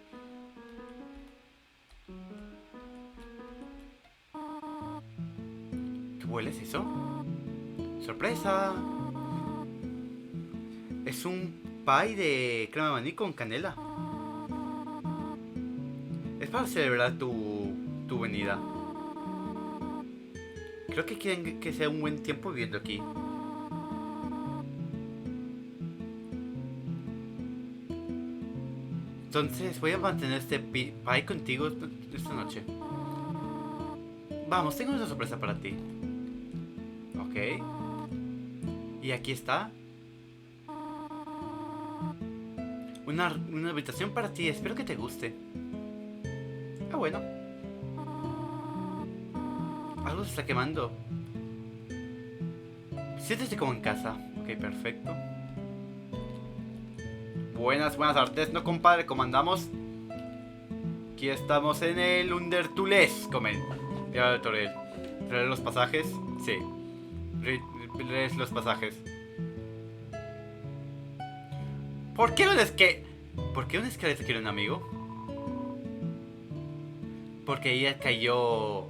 ¿Qué huele es eso? ¡Sorpresa! Es un pie de crema de maní con canela. Es para celebrar tu venida. Creo que quieren que sea un buen tiempo viviendo aquí. Entonces voy a mantener este pie contigo esta noche. Vamos, tengo una sorpresa para ti. Ok. Y aquí está. Una habitación para ti. Espero que te guste. Bueno. Algo se está quemando. Siéntete como en casa. Ok, perfecto. Buenas artes, ¿no, compadre? ¿Cómo andamos? Aquí estamos en el undertulas. Comen. Ya, Torel. ¿Leer los pasajes? Sí. Lees los pasajes. ¿Por qué un esqueleto quiere un amigo? Porque ella cayó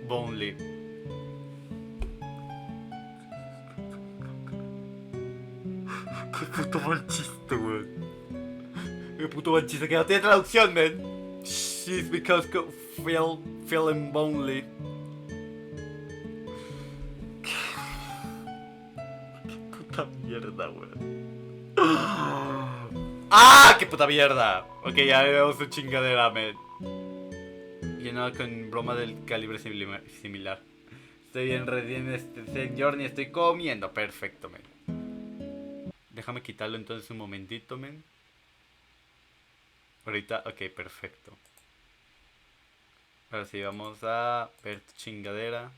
Bonely. Qué puto mal chiste, weón. Qué puto mal chiste, que no tiene traducción, man. She's because feeling lonely. Qué puta mierda, weón. ¡Ah! ¡Qué puta mierda! Ok, ya vemos su chingadera, man. Llenado con broma del calibre similar. Estoy en este señor ni estoy comiendo. Perfecto, men. Déjame quitarlo entonces un momentito, men. Ahorita, ok, perfecto. Ahora sí, vamos a ver tu chingadera.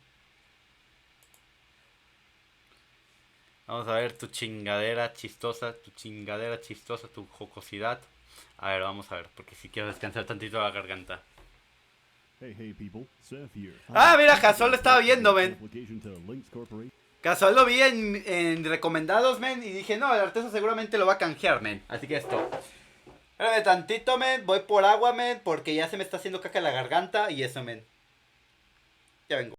Vamos a ver tu chingadera chistosa, tu jocosidad. A ver, vamos a ver, porque si quiero descansar tantito la garganta. Ah, mira, Casual lo estaba viendo, men. Casual lo vi en recomendados, men. Y dije, no, el artesano seguramente lo va a canjear, men. Así que esto. Espérame tantito, men. Voy por agua, men. Porque ya se me está haciendo caca la garganta. Y eso, men. Ya vengo.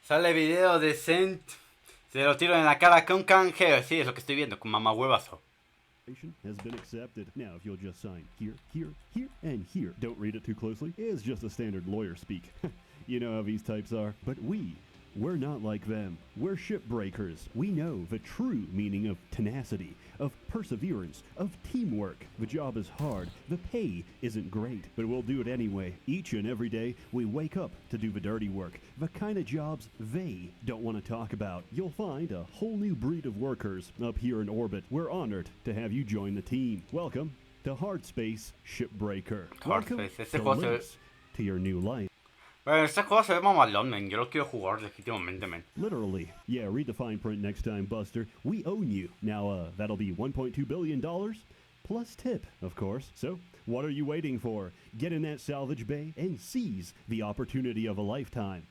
Sale video de Cent. Se lo tiro en la cara con canjeo. Sí, es lo que estoy viendo, con mamá huevazo. Has been accepted. Now, if you'll just sign here, here, here, and here. Don't read it too closely. It's just a standard lawyer speak. You know how these types are. But we We're not like them. We're shipbreakers. We know the true meaning of tenacity, of perseverance, of teamwork. The job is hard. The pay isn't great, but we'll do it anyway. Each and every day, we wake up to do the dirty work, the kind of jobs they don't want to talk about. You'll find a whole new breed of workers up here in orbit. We're honored to have you join the team. Welcome to Hard Space Shipbreaker. Welcome Space, to Links to your new life. Pero este juego se ve mamalón, men. Yo lo quiero jugar legítimamente, men. Literally. Yeah, read the fine print next time, Buster. We own you. Now, that'll be $1.2 billion, plus tip, of course. So, what are you waiting for? Get in that salvage bay and seize the opportunity of a lifetime.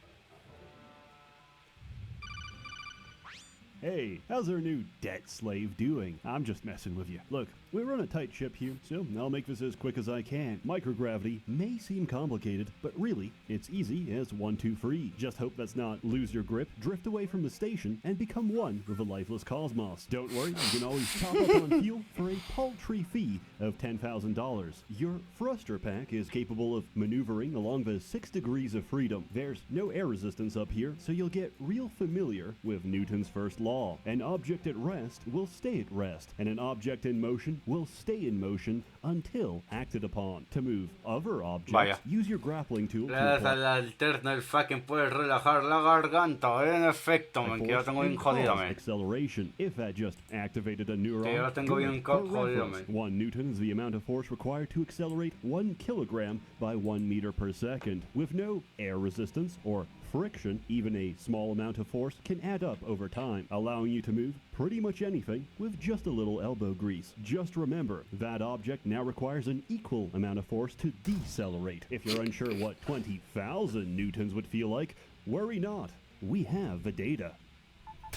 Hey, how's our new debt slave doing? I'm just messing with you. Look, we run a tight ship here, so I'll make this as quick as I can. Microgravity may seem complicated, but really, it's easy as 1, 2, 3. Just hope that's not lose your grip, drift away from the station, and become one with the lifeless cosmos. Don't worry, you can always top up on fuel for a paltry fee of $10,000. Your thruster pack is capable of maneuvering along the 6 degrees of freedom. There's no air resistance up here, so you'll get real familiar with Newton's first law. An object at rest will stay at rest, and an object in motion will stay in motion until acted upon. To move other objects, use your grappling tool. Le das a la alterna el fucking puedes relajar la garganta. En efecto, man, que yo tengo bien jodido, man. Acceleration. If that just activated a neuron. Que yo lo tengo bien jodido, man. 1 Newton is the amount of force required to accelerate 1 kilogram by 1 meter per second. With no air resistance or friction, even a small amount of force can add up over time, allowing you to move pretty much anything with just a little elbow grease. Just remember, that object now requires an equal amount of force to decelerate. If you're unsure what 20,000 newtons would feel like, worry not. We have the data.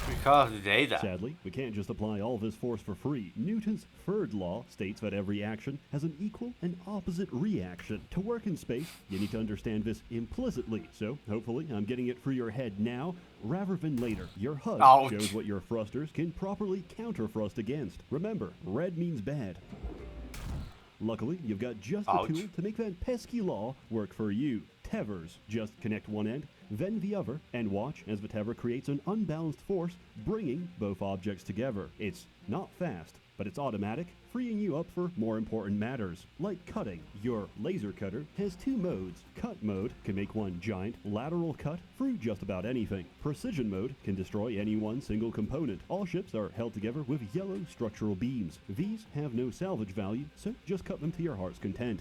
Because the data. Sadly, we can't just apply all this force for free. Newton's third law states that every action has an equal and opposite reaction. To work in space, you need to understand this implicitly. So, hopefully, I'm getting it through your head now, rather than later. Your HUD shows what your thrusters can properly counter-thrust against. Remember, red means bad. Luckily, you've got just the tool to make that pesky law work for you. Tethers. Just connect one end, then the other, and watch as the tether creates an unbalanced force, bringing both objects together. It's not fast, but it's automatic, freeing you up for more important matters, like cutting. Your laser cutter has 2 modes. Cut mode can make one giant lateral cut through just about anything. Precision mode can destroy any one single component. All ships are held together with yellow structural beams. These have no salvage value, so just cut them to your heart's content.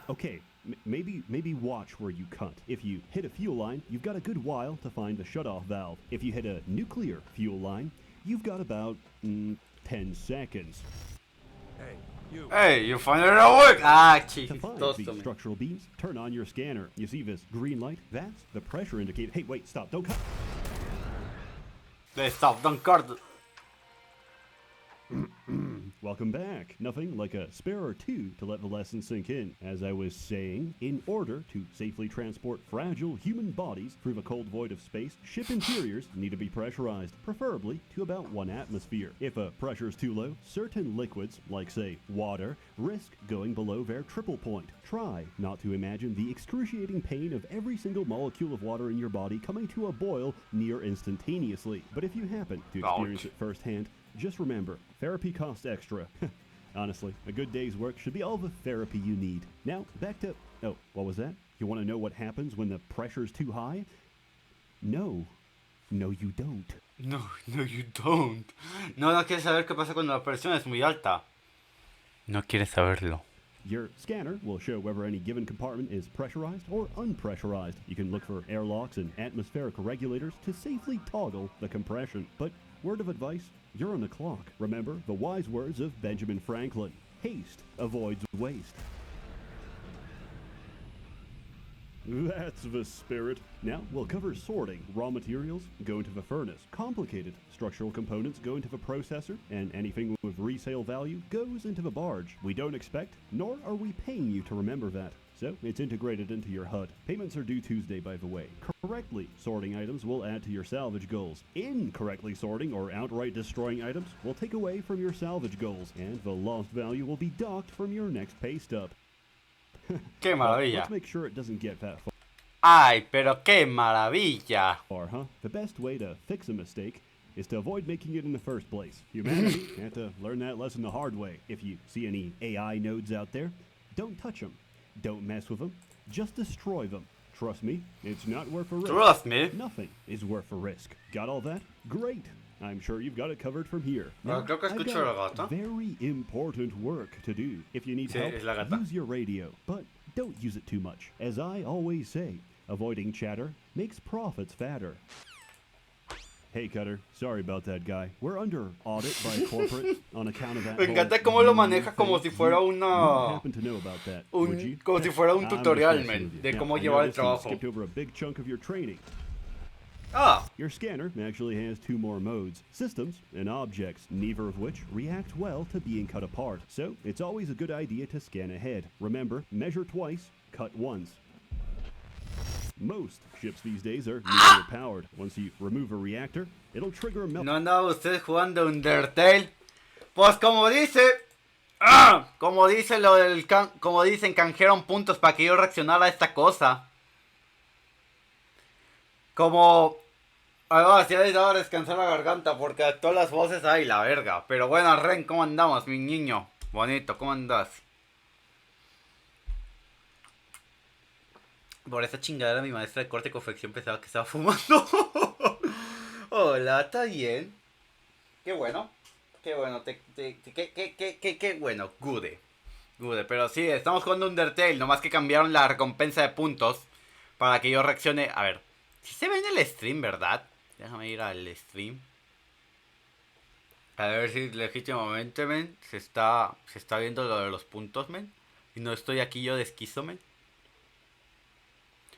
Okay, maybe watch where you cut. If you hit a fuel line, you've got a good while to find the shutoff valve. If you hit a nuclear fuel line, you've got about 10 seconds. Hey, you find it at work! Ah, To find these structural beams, turn on your scanner. You see this green light? That's the pressure indicator. Hey, wait, stop, don't cut. They stop, don't cut. Welcome back. Nothing like a spare or two to let the lesson sink in. As I was saying, in order to safely transport fragile human bodies through the cold void of space, ship interiors need to be pressurized, preferably to about 1 atmosphere. If a pressure is too low, certain liquids, like say water, risk going below their triple point. Try not to imagine the excruciating pain of every single molecule of water in your body coming to a boil near instantaneously. But if you happen to experience it firsthand, just remember, therapy costs extra. Honestly, a good day's work should be all the therapy you need. Now, back to... Oh, what was that? You want to know what happens when the pressure's too high? No. No, you don't. No, you don't. No quieres saber qué pasa cuando la presión es muy alta. No quieres saberlo. Your scanner will show whether any given compartment is pressurized or unpressurized. You can look for airlocks and atmospheric regulators to safely toggle the compression. But word of advice, you're on the clock. Remember the wise words of Benjamin Franklin. Haste avoids waste. That's the spirit. Now we'll cover sorting. Raw materials go into the furnace. Complicated structural components go into the processor, and anything with resale value goes into the barge. We don't expect, nor are we paying you to remember that. So it's integrated into your HUD. Payments are due Tuesday, by the way. Correctly sorting items will add to your salvage goals. Incorrectly sorting or outright destroying items will take away from your salvage goals, and the lost value will be docked from your next pay stub. Qué maravilla. Let's make sure it doesn't get that far. Ay, pero qué maravilla. Huh? The best way to fix a mistake is to avoid making it in the first place. Humanity had to learn that lesson the hard way. If you see any AI nodes out there, don't touch them. Don't mess with them. Just destroy them. Trust me, it's not worth a risk. Trust me. Nothing is worth a risk. Got all that? Great. I'm sure you've got it covered from here. Well, creo que I've escucho got la gata. very important work to do. If you need Sí, help, es la gata. use your radio, but don't use it too much. As I always say, avoiding chatter makes profits fatter. Hey Cutter, sorry about that guy. We're under audit by corporate on account of that. Me encanta cómo lo maneja como si fuera una... Happen to know about that, would you? Como si fuera un I'm just tutorial, messing man, with you. de Now, cómo I llevar el noticed you trabajo. skipped over a big chunk of your training. Ah, Your scanner actually has two more modes, systems and objects, neither of which react well to being cut apart. So it's always a good idea to scan ahead. Remember, measure twice, cut once. Most ships these days are nuclear powered. Once you remove a reactor, it'll trigger a melt. ¿no andaba usted jugando Undertale? Pues como dice... como dice lo del... como dicen, canjearon puntos para que yo reaccionara a esta cosa. Como... Ahora sí ha dado a descansar la garganta porque a todas las voces hay la verga. Pero bueno, Ren, ¿cómo andamos, mi niño? Bonito, ¿cómo andas? Por esa chingadera mi maestra de corte y confección pensaba que estaba fumando. Hola, ¿está bien? Qué bueno. Qué bueno, qué bueno, gude. Pero sí, estamos jugando Undertale, nomás que cambiaron la recompensa de puntos para que yo reaccione. A ver, si se ve en el stream, ¿verdad? Déjame ir al stream. A ver si legítimamente, men, se está viendo lo de los puntos, men. Y no estoy aquí yo de esquizo, men.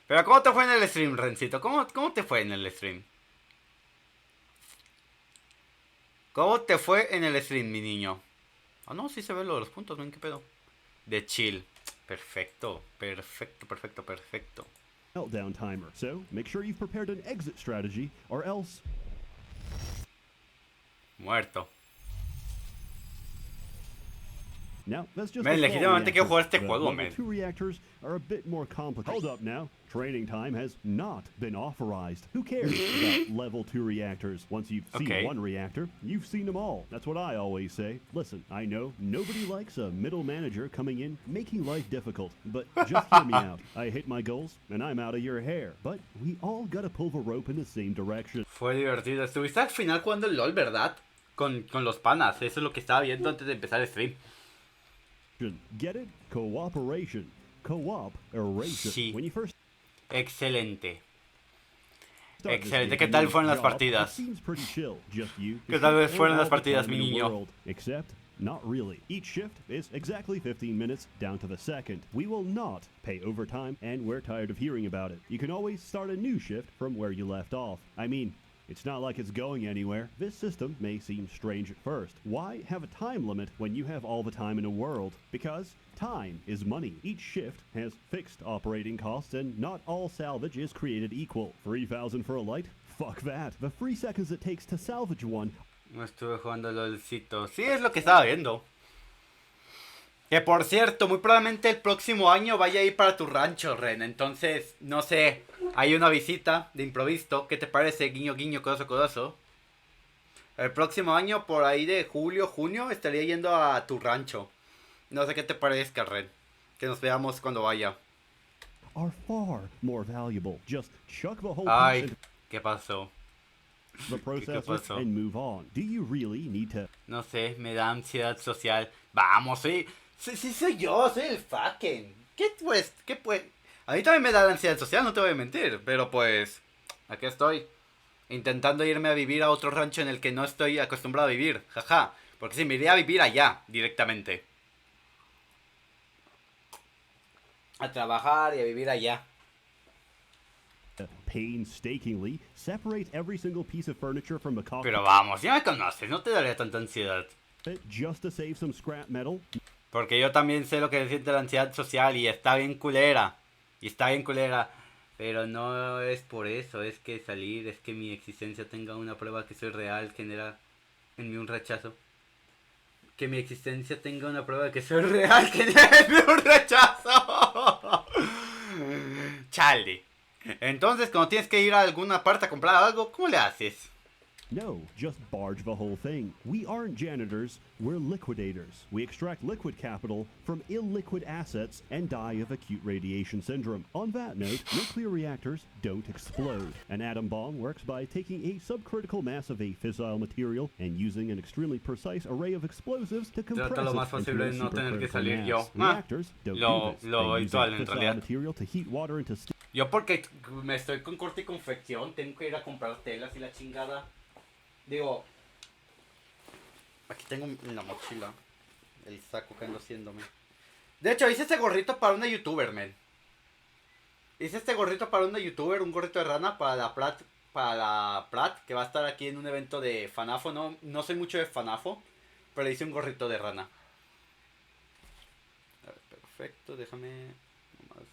Pero ¿cómo te fue en el stream, Rencito? ¿Cómo te fue en el stream? ¿Cómo te fue en el stream, mi niño? Ah, no, sí se ve lo de los puntos, men, ¿qué pedo? De chill. Perfecto. Meltdown timer. So make sure you've prepared an exit strategy, or else. Muerto. Now, that's just Man, a small legítimamente quiero reactor. jugar este The juego, level man. 2 reactors are a bit more complicated. Hold up now. Training time has not been authorized. Who cares about level 2 reactors? Once you've seen Okay. one reactor, you've seen them all. That's what I always say. Listen, I know nobody likes a middle manager coming in making life difficult, but just hear me out. I hit my goals, and I'm out of your hair. But we all gotta pull the rope in the same direction. Fue divertido. Estuviste al final jugando el LOL, ¿verdad? Con los panas. Eso es lo que estaba viendo antes de empezar el stream. Get it? Cooperation. Co-op erasure. Sí. When you first Excelente. start this Excelente. game, ¿Qué tal your fueron las job, partidas? it seems pretty chill. Just you, ¿Qué tal and fueron las all the partidas, time mi in the niño? world. Except, not really. Each shift is exactly 15 minutes down to the second. We will not pay overtime, and we're tired of hearing about it. You can always start a new shift from where you left off. I mean, it's not like it's going anywhere. This system may seem strange at first. Why have a time limit when you have all the time in the world? Because time is money. Each shift has fixed operating costs, and not all salvage is created equal. 3,000 for a light? Fuck that. The 3 seconds it takes to salvage one. No estuve jugando LOLcito. Sí, es lo que estaba viendo. Que por cierto, muy probablemente el próximo año vaya a ir para tu rancho, Ren. Entonces, no sé, hay una visita de improviso. ¿Qué te parece? Guiño, guiño, codazo, codazo. El próximo año, por ahí de julio, junio, estaría yendo a tu rancho. No sé qué te parezca, Ren. Que nos veamos cuando vaya. Are far more valuable. Just chuck the whole piece Ay, into ¿qué pasó? the processor pasó? and move on. Do you really need to No sé, me da ansiedad social. Vamos, sí, soy yo, soy el fucking. ¿Qué pues? A mí también me da ansiedad social, no te voy a mentir. Pero pues, aquí estoy. Intentando irme a vivir a otro rancho en el que no estoy acostumbrado a vivir. Jaja. Porque si me iría a vivir allá, directamente. A trabajar y a vivir allá. painstakingly separate every single piece of furniture from the cockpit Pero vamos, ya me conoces, no te daría tanta ansiedad. just to save some scrap metal? Porque yo también sé lo que se siente la ansiedad social y está bien culera. Pero no es por eso, es que salir, es que mi existencia tenga una prueba que soy real, genera en mí un rechazo. Que mi existencia tenga una prueba de que soy real, genera en mí un rechazo. Chale. Entonces, cuando tienes que ir a alguna parte a comprar algo, ¿cómo le haces? No, just barge the whole thing. We aren't janitors, we're liquidators. We extract liquid capital from illiquid assets and die of acute radiation syndrome. On that note, nuclear reactors don't explode. An atom bomb works by taking a subcritical mass of a fissile material and using an extremely precise array of explosives to compress Trata lo más it into posible a de no tener que supercritical salir yo. mass. Reactors don't do this. Lo They use habitual a en fissile realidad. material to heat water into Yo porque me estoy con corte y confección, tengo que ir a comprar telas y la chingada. Digo, aquí tengo en la mochila el saco que ando haciéndome. De hecho, hice este gorrito para una youtuber, men. Hice este gorrito para una youtuber, un gorrito de rana para la Prat, que va a estar aquí en un evento de Fanafo. No soy mucho de Fanafo, pero le hice un gorrito de rana. A ver, perfecto, déjame nomás.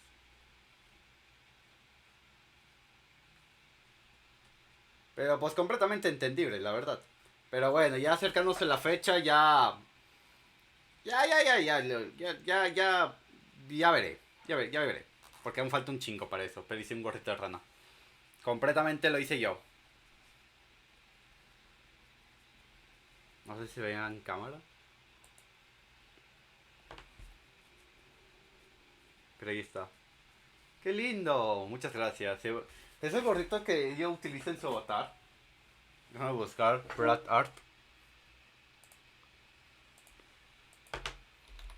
Pero pues completamente entendible, la verdad. Pero bueno, ya acercándose la fecha, ya veré. Porque aún falta un chingo para eso, pero hice un gorrito de rana. Completamente lo hice yo. No sé si se veía en cámara. Pero ahí está. ¡Qué lindo! Muchas gracias. Es el gorrito que yo utilizo en su avatar. Déjame buscar Brad Art.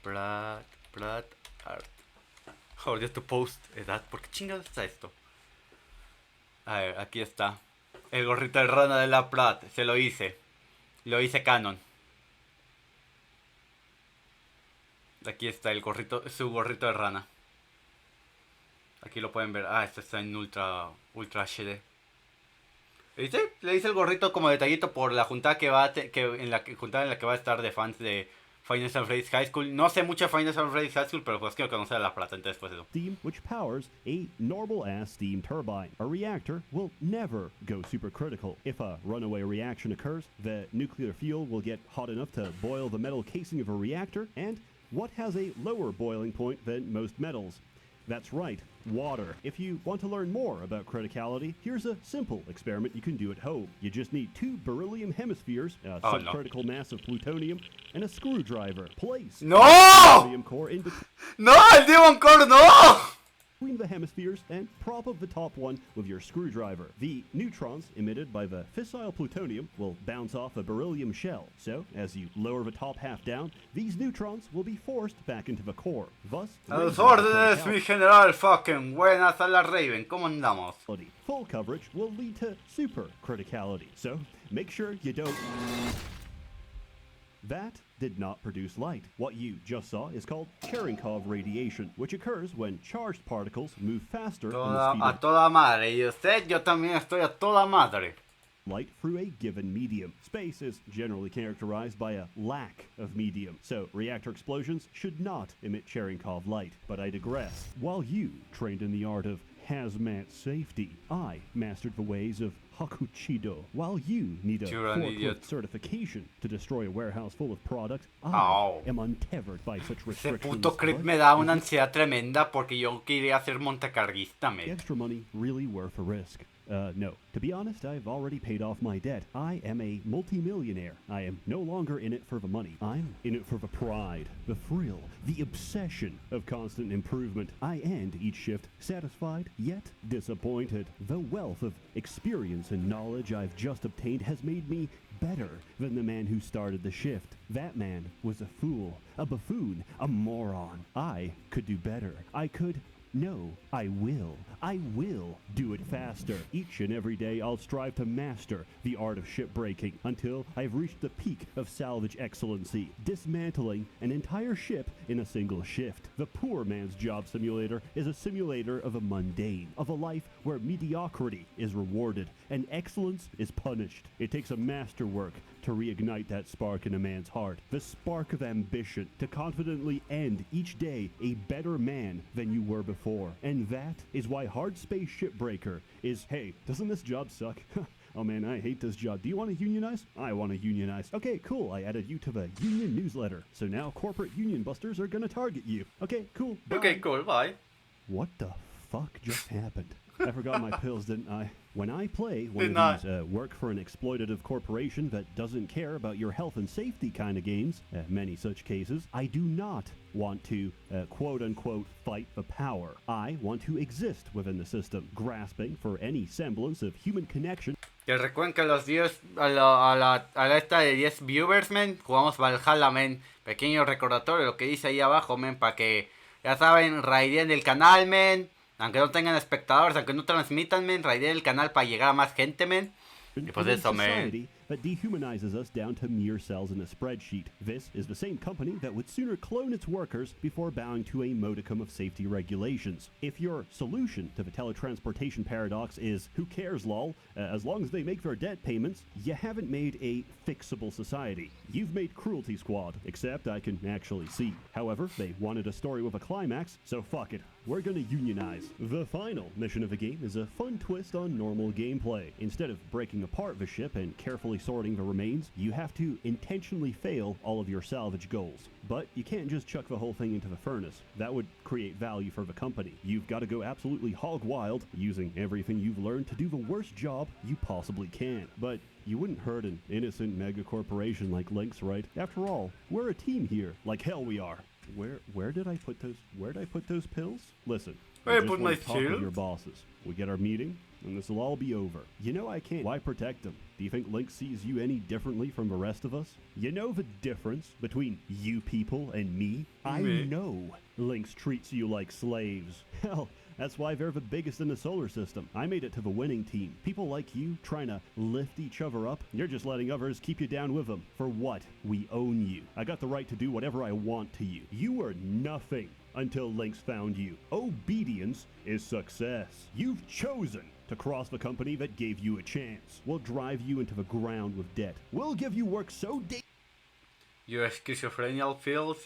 Brad Art. How just to post edad. ¿Por qué chingados está esto? A ver, aquí está. El gorrito de rana de la Prat. Se lo hice. Lo hice canon. Aquí está el gorrito, su gorrito de rana. Aquí lo pueden ver. Ah, esto está en ultra HD. ¿Viste? Le hice el gorrito como detallito por la juntada juntada en la que va a estar de fans de Final Fantasy High School. No sé mucho de Final Fantasy High School, pero pues quiero conocer a la Plata, entonces pues eso. Steam, which powers a normal-ass steam turbine. A reactor will never go supercritical. If a runaway reaction occurs, the nuclear fuel will get hot enough to boil the metal casing of a reactor, and what has a lower boiling point than most metals? That's right, water. If you want to learn more about criticality, here's a simple experiment you can do at home. You just need 2 beryllium hemispheres, a subcritical mass of plutonium, and a screwdriver. Place ¡No! the beryllium core in ¡No! ¡El Demon Core no! between the hemispheres and prop up the top one with your screwdriver. The neutrons emitted by the fissile plutonium will bounce off a beryllium shell. So, as you lower the top half down, these neutrons will be forced back into the core. Thus, A los órdenes, mi general fucking buenas a la Raven. ¿Cómo andamos? full coverage will lead to super criticality. So, make sure you don't... That did not produce light. What you just saw is called Cherenkov radiation, which occurs when charged particles move faster than the speed A toda madre. Y usted, yo también estoy a toda madre. light through a given medium. Space is generally characterized by a lack of medium, so reactor explosions should not emit Cherenkov light. But I digress. While you trained in the art of hazmat safety, I mastered the ways of Hakuchido. While you need a You're an forklift idiot. certification to destroy a warehouse full of product, I Ow. am untethered by such Ese restrictions. puto crit But me da una is ansiedad tremenda porque yo quería ser montecarguista, the me. extra money really worth a risk? No. To be honest, I've already paid off my debt. I am a multimillionaire. I am no longer in it for the money. I'm in it for the pride, the thrill, the obsession of constant improvement. I end each shift satisfied, yet disappointed. The wealth of experience and knowledge I've just obtained has made me better than the man who started the shift. That man was a fool, a buffoon, a moron. I could do better. No, I will do it faster. Each and every day I'll strive to master the art of shipbreaking until I've reached the peak of salvage excellency, dismantling an entire ship in a single shift. The poor man's job simulator is a simulator of a mundane, of a life where mediocrity is rewarded and excellence is punished. It takes a masterwork to reignite that spark in a man's heart, the spark of ambition to confidently end each day a better man than you were before. And that is why Hard Space Shipbreaker is, hey, doesn't this job suck? Oh man, I hate this job. Do you want to unionize? I want to unionize. Okay, cool. I added you to the union newsletter. So now corporate union busters are gonna target you. Okay, cool. Bye. Okay, cool, bye. What the fuck just happened? I forgot my pills, didn't I? When I play one Did of these work for an exploitative corporation that doesn't care about your health and safety kind of games, many such cases, I do not want to quote-unquote fight the power. I want to exist within the system, grasping for any semblance of human connection. Que recuerden que los 10, a la esta de 10 viewers, men, jugamos Valhalla, men. Pequeño recordatorio, lo que dice ahí abajo, men, para que, ya saben, raideen el canal, men. Aunque no tengan espectadores, aunque no transmitan, men, raideen el canal para llegar a más gente, men. Y pues eso, men. That dehumanizes us down to mere cells in a spreadsheet. This is the same company that would sooner clone its workers before bowing to a modicum of safety regulations. If your solution to the teletransportation paradox is, who cares lol, as long as they make their debt payments, you haven't made a fixable society. You've made Cruelty Squad, except I can actually see. However, they wanted a story with a climax, so fuck it. We're gonna unionize. The final mission of the game is a fun twist on normal gameplay. Instead of breaking apart the ship and carefully sorting the remains, you have to intentionally fail all of your salvage goals. But you can't just chuck the whole thing into the furnace. That would create value for the company. You've got to go absolutely hog wild, using everything you've learned to do the worst job you possibly can. But you wouldn't hurt an innocent mega corporation like Lynx, right? After all, we're a team here. Like hell we are. Where did I put those pills? Listen, Where I I just put want my to talk with pills? your bosses. We get our meeting, and this will all be over. You know I can't. Why protect them? Do you think Lynx sees you any differently from the rest of us? You know the difference between you people and me? I Me? know Lynx treats you like slaves. Hell, that's why they're the biggest in the solar system. I made it to the winning team. People like you trying to lift each other up, you're just letting others keep you down with them. For what? We own you. I got the right to do whatever I want to you. You were nothing until Lynx found you. Obedience is success. You've chosen to cross the company that gave you a chance. We'll drive you into the ground with debt. We'll give you work so Your schizophrenic feels?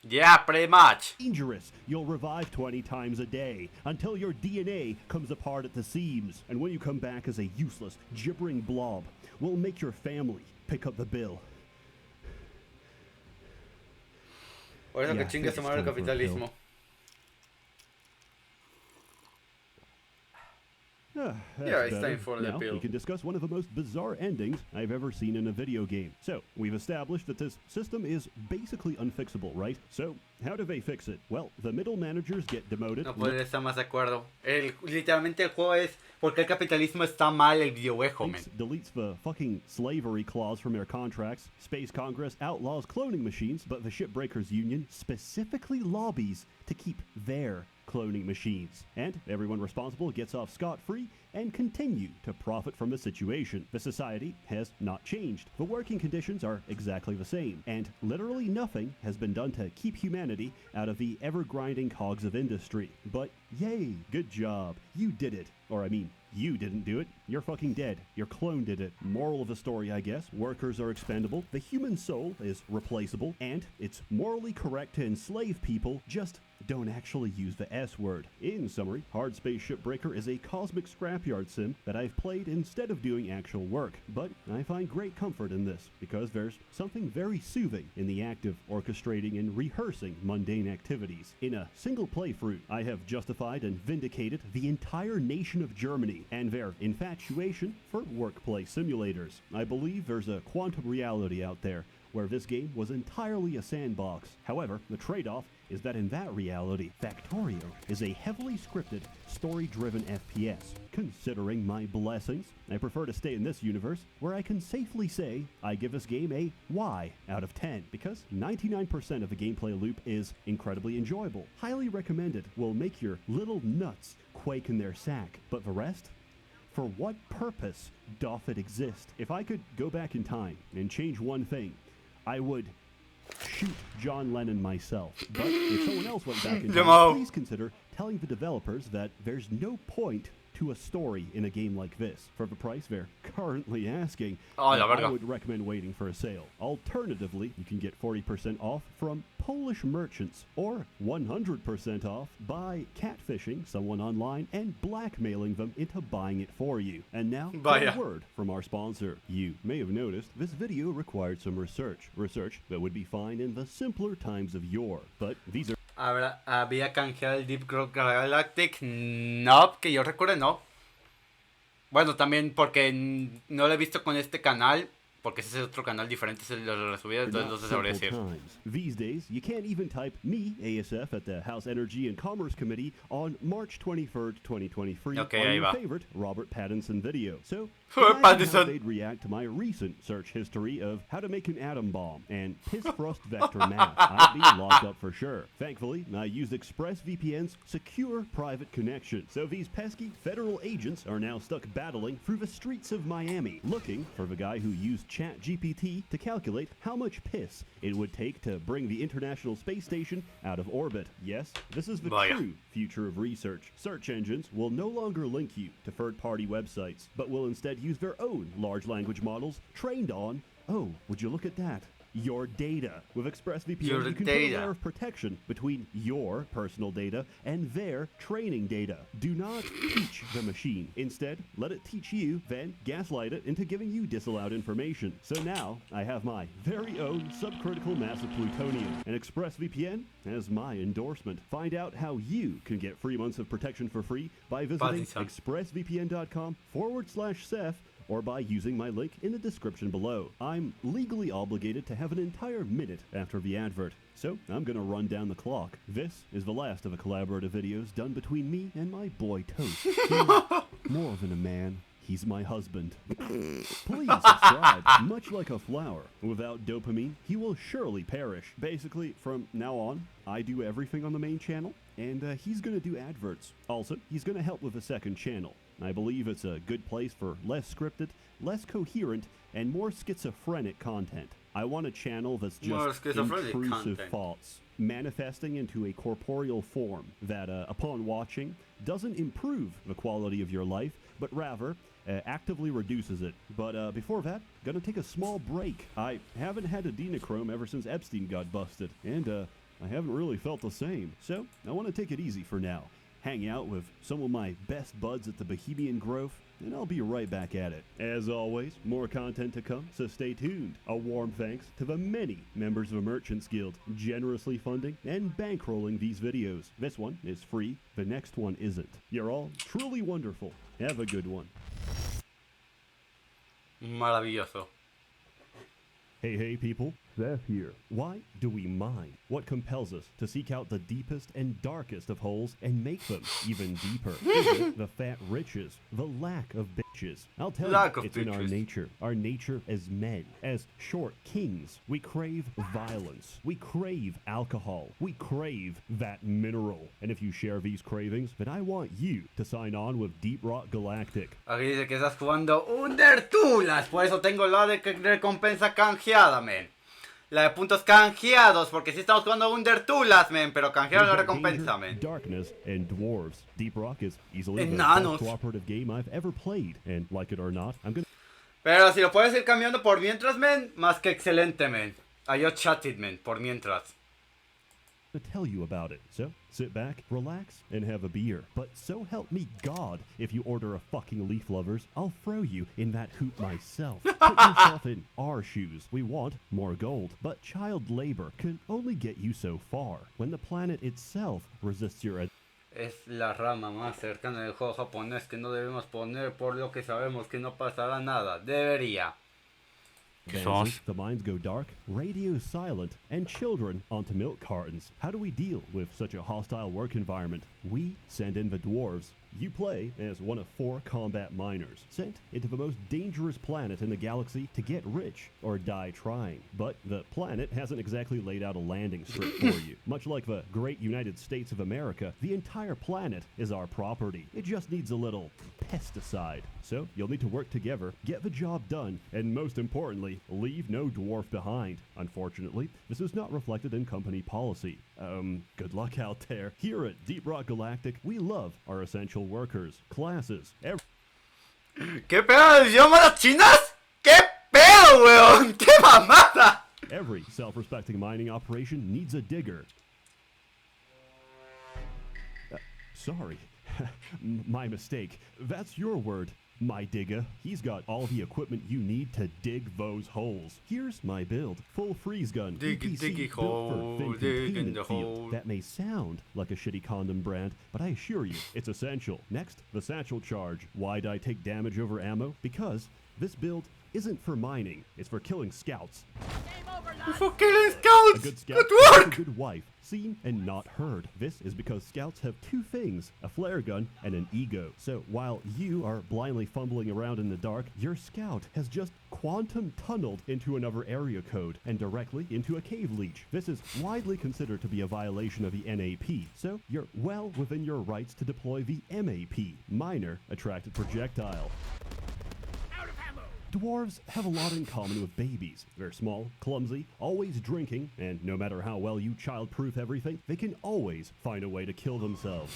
Yeah, pretty much. dangerous, you'll revive 20 times a day until your DNA comes apart at the seams. And when you come back as a useless, gibbering blob, we'll make your family pick up the bill. Por eso Yeah, que chingue I su think madre el it's time for a pill. capitalismo. That's Yeah, it's better. time for the Now pill. we can discuss one of the most bizarre endings I've ever seen in a video game. So, we've established that this system is basically unfixable, right? So, how do they fix it? Well, the middle managers get demoted. No puedo estar más de acuerdo. Literalmente el juego es porque el capitalismo está mal el videojuego, men. Lynx deletes the fucking slavery clause from their contracts. Space Congress outlaws cloning machines, but the Shipbreakers Union specifically lobbies to keep their cloning machines. And everyone responsible gets off scot-free and continue to profit from the situation. The society has not changed. The working conditions are exactly the same, and literally nothing has been done to keep humanity out of the ever-grinding cogs of industry. But yay, good job. You did it. Or I mean, you didn't do it. You're fucking dead. Your clone did it. Moral of the story, I guess. Workers are expendable. The human soul is replaceable. And it's morally correct to enslave people, just don't actually use the S word. In summary, Hard Space Shipbreaker is a cosmic scrapyard sim that I've played instead of doing actual work. But I find great comfort in this, because there's something very soothing in the act of orchestrating and rehearsing mundane activities. In a single playthrough, I have justified and vindicated the entire nation of Germany and their infatuation for workplace simulators. I believe there's a quantum reality out there where this game was entirely a sandbox. However, the trade-off is that in that reality, Factorio is a heavily scripted, story-driven FPS. Considering my blessings, I prefer to stay in this universe where I can safely say I give this game a Y out of 10, because 99% of the gameplay loop is incredibly enjoyable. Highly recommended, will make your little nuts quake in their sack, but the rest? For what purpose doth it exist? If I could go back in time and change one thing, I would shoot John Lennon myself. But if someone else went back in time, please consider telling the developers that there's no point to a story in a game like this. For the price they're currently asking, Oh, la I verga. would recommend waiting for a sale. Alternatively, you can get 40% off from Polish merchants, or 100% off by catfishing someone online and blackmailing them into buying it for you. And now, Vaya. a word from our sponsor. You may have noticed this video required some research that would be fine in the simpler times of yore, but these are ¿Había canjeado el Deep Rock Galactic? No, que yo recuerde no. Bueno, también porque no lo he visto con este canal. Porque ese es otro canal diferente, es el de las subidas, entonces no se sabría decir. These days, you can't even type me, ASF, at the House Energy and Commerce Committee on March 23rd, 2023 Okay, on ahí your va. favorite Robert Pattinson video. So, Robert imagine how Pattinson. they'd react to my recent search history of how to make an atom bomb and piss thrust vector math. I'd be locked up for sure. Thankfully, I used ExpressVPN's secure private connection. So these pesky federal agents are now stuck battling through the streets of Miami, looking for the guy who used ChatGPT to calculate how much piss it would take to bring the International Space Station out of orbit. Yes, this is the Vaya. true future of research. Search engines will no longer link you to third-party websites, but will instead use their own large language models trained on, oh, would you look at that, your data. With ExpressVPN, Your you can put data. a layer of protection between your personal data and their training data. Do not teach the machine. Instead, let it teach you, then gaslight it into giving you disallowed information. So now, I have my very own subcritical mass of plutonium, and ExpressVPN has my endorsement. Find out how you can get 3 months of protection for free by visiting Pattinson. expressvpn.com/Seth or by using my link in the description below. I'm legally obligated to have an entire minute after the advert, so I'm gonna run down the clock. This is the last of the collaborative videos done between me and my boy Toast. He's more than a man. He's my husband. Please subscribe. Much like a flower, without dopamine, he will surely perish. Basically, from now on, I do everything on the main channel, and he's gonna do adverts. Also, he's gonna help with a second channel. I believe it's a good place for less scripted, less coherent, and more schizophrenic content. I want a channel that's More just schizophrenic intrusive content. thoughts, manifesting into a corporeal form that, upon watching, doesn't improve the quality of your life, but rather actively reduces it. But before that, gonna take a small break. I haven't had adrenochrome ever since Epstein got busted, and I haven't really felt the same. So I want to take it easy for now. Hang out with some of my best buds at the Bohemian Grove, and I'll be right back at it. As always, more content to come, so stay tuned. A warm thanks to the many members of the Merchants Guild generously funding and bankrolling these videos. This one is free, the next one isn't. You're all truly wonderful. Have a good one. Maravilloso. Hey people, Seth here. Why do we mine? What compels us to seek out the deepest and darkest of holes and make them even deeper? Is it the fat riches, the lack of bitches? I'll tell Lack you, of it's in our bitches. nature as men, as short kings. We crave violence, we crave alcohol, we crave that mineral. And if you share these cravings, then I want you to sign on with Deep Rock Galactic. Aquí dice que estás jugando undertulas, por eso tengo la de recompensa canjeada, men. La de puntos canjeados, porque sí estamos jugando undertulas, men, pero canjearon la We've got recompensa, danger, men. darkness, and dwarves. Deep Rock is easily the Enanos. best cooperative game I've ever played, and like it or not, I'm gonna Pero si lo puedes ir cambiando por mientras, men, más que excelente, men. I chatted, men, por mientras. tell you about it. So, sit back, relax, and have a beer. But so help me God, if you order a fucking Leaf Lovers, I'll throw you in that hoop myself. Put yourself in our shoes. We want more gold. But child labor can only get you so far when the planet itself resists your Es la rama más cercana del juego japonés que no debemos poner por lo que sabemos que no pasará nada. Debería. advances. The mines go dark, radio silent, and children onto milk cartons. How do we deal with such a hostile work environment? We send in the dwarves. You play as one of 4 combat miners, sent into the most dangerous planet in the galaxy to get rich or die trying. But the planet hasn't exactly laid out a landing strip for you. Much like the great United States of America, the entire planet is our property. It just needs a little pesticide. So you'll need to work together, get the job done, and most importantly, leave no dwarf behind. Unfortunately, this is not reflected in company policy. Good luck out there. Here at Deep Rock Galactic, we love our essential workers, classes, ¿Qué pedo de idioma las chinas? ¿Qué pedo, weón? ¡Qué mamada! every self-respecting mining operation needs a digger. Sorry. My mistake. That's your word. my digger. He's got all the equipment you need to dig those holes. Here's my build. Full freeze gun. Diggy built for hole, thin dig in containment the field. hole. That may sound like a shitty condom brand, but I assure you, it's essential. Next, the satchel charge. Why'd I take damage over ammo? Because this build isn't for mining, it's for killing scouts. For killing A scouts! good scout Good is work! a good wife, seen and not heard. This is because scouts have two things, a flare gun and an ego. So while you are blindly fumbling around in the dark, your scout has just quantum tunneled into another area code and directly into a cave leech. This is widely considered to be a violation of the NAP, so you're well within your rights to deploy the MAP, Minor Attracted Projectile. Dwarves have a lot in common with babies. They're small, clumsy, always drinking, and no matter how well you childproof everything, they can always find a way to kill themselves.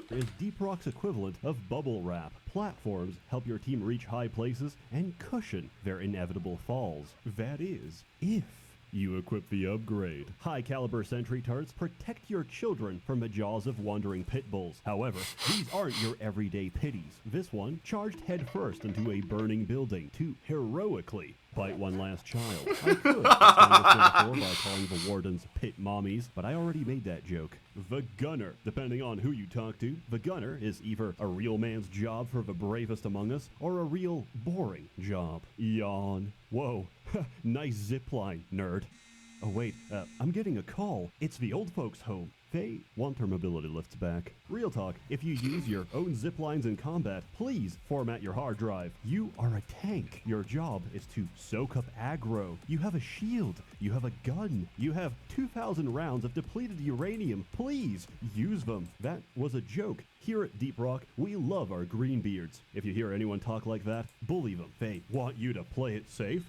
Is Deep Rock's equivalent of bubble wrap. Platforms help your team reach high places and cushion their inevitable falls. That is, if you equip the upgrade. High caliber sentry turrets protect your children from the jaws of wandering pit bulls. However, these aren't your everyday pitties. This one charged headfirst into a burning building to heroically bite one last child. I could explain this before by calling the wardens pit mommies, but I already made that joke. The gunner. Depending on who you talk to, the gunner is either a real man's job for the bravest among us, or a real boring job. Yawn. Whoa. Nice zipline, nerd. Oh wait, I'm getting a call. It's the old folks' home. They want their mobility lifts back. Real talk, if you use your own zip lines in combat, please format your hard drive. You are a tank. Your job is to soak up aggro. You have a shield. You have a gun. You have 2,000 rounds of depleted uranium. Please use them. That was a joke. Here at Deep Rock, we love our greenbeards. If you hear anyone talk like that, bully them. They want you to play it safe.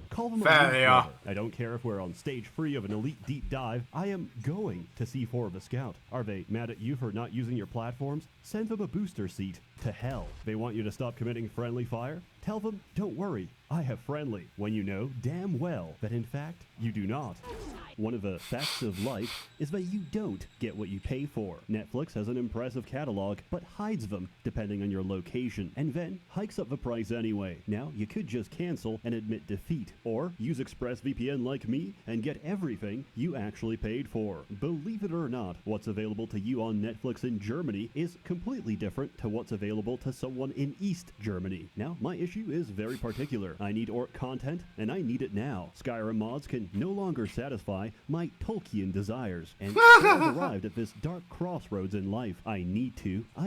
Call them Fair a they are. I don't care if we're on stage 3 of an elite deep dive. I am going to C4 of a scout. Are they mad at you for not using your platforms? Send them a booster seat to hell. They want you to stop committing friendly fire? Tell them, don't worry, I have friendly, when you know damn well that in fact you do not. One of the facts of life is that you don't get what you pay for. Netflix has an impressive catalog, but hides them depending on your location, and then hikes up the price anyway. Now, you could just cancel and admit defeat, or use ExpressVPN like me and get everything you actually paid for. Believe it or not, what's available to you on Netflix in Germany is completely different to what's available to someone in East Germany. Now, my issue is very particular. I need orc content, and I need it now. Skyrim mods can no longer satisfy my Tolkien desires, and I've arrived at this dark crossroads in life. I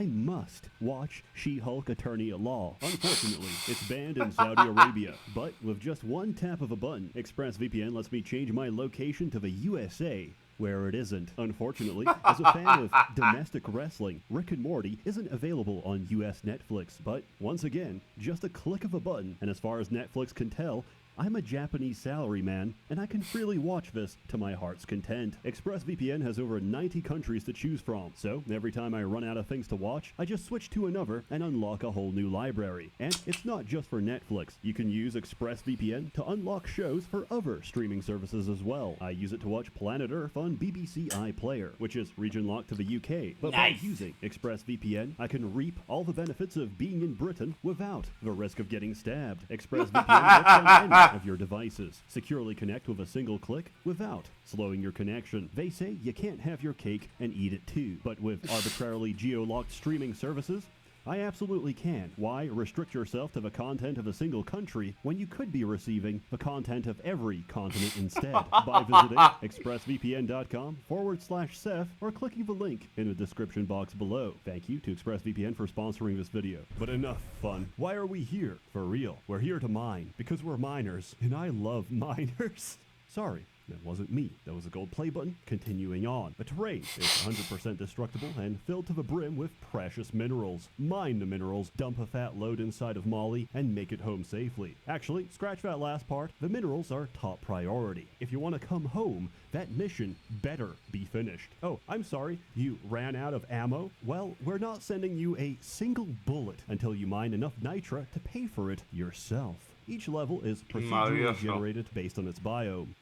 must watch She-Hulk Attorney at Law. Unfortunately, it's banned in Saudi Arabia, but with just one tap of a button, ExpressVPN lets me change my location to the USA, where it isn't. Unfortunately, as a fan of domestic wrestling, Rick and Morty isn't available on US Netflix, but once again, just a click of a button, and as far as Netflix can tell, I'm a Japanese salaryman, and I can freely watch this to my heart's content. ExpressVPN has over 90 countries to choose from, so every time I run out of things to watch, I just switch to another and unlock a whole new library. And it's not just for Netflix. You can use ExpressVPN to unlock shows for other streaming services as well. I use it to watch Planet Earth on BBC iPlayer, which is region locked to the UK. But by using ExpressVPN, I can reap all the benefits of being in Britain without the risk of getting stabbed. ExpressVPN works on any of your devices. Securely connect with a single click without slowing your connection. They say you can't have your cake and eat it too, but with arbitrarily geo-locked streaming services, I absolutely can. Why restrict yourself to the content of a single country when you could be receiving the content of every continent instead by visiting expressvpn.com/Seth or clicking the link in the description box below. Thank you to ExpressVPN for sponsoring this video. But enough fun. Why are we here? For real. We're here to mine because we're miners and I love miners. Sorry. That wasn't me. That was a gold play button. Continuing on. The terrain is 100% destructible and filled to the brim with precious minerals. Mine the minerals, dump a fat load inside of Molly, and make it home safely. Actually, scratch that last part. The minerals are top priority. If you want to come home, that mission better be finished. Oh, I'm sorry. You ran out of ammo? Well, we're not sending you a single bullet until you mine enough nitra to pay for it yourself. Each level is procedurally generated based on its biome.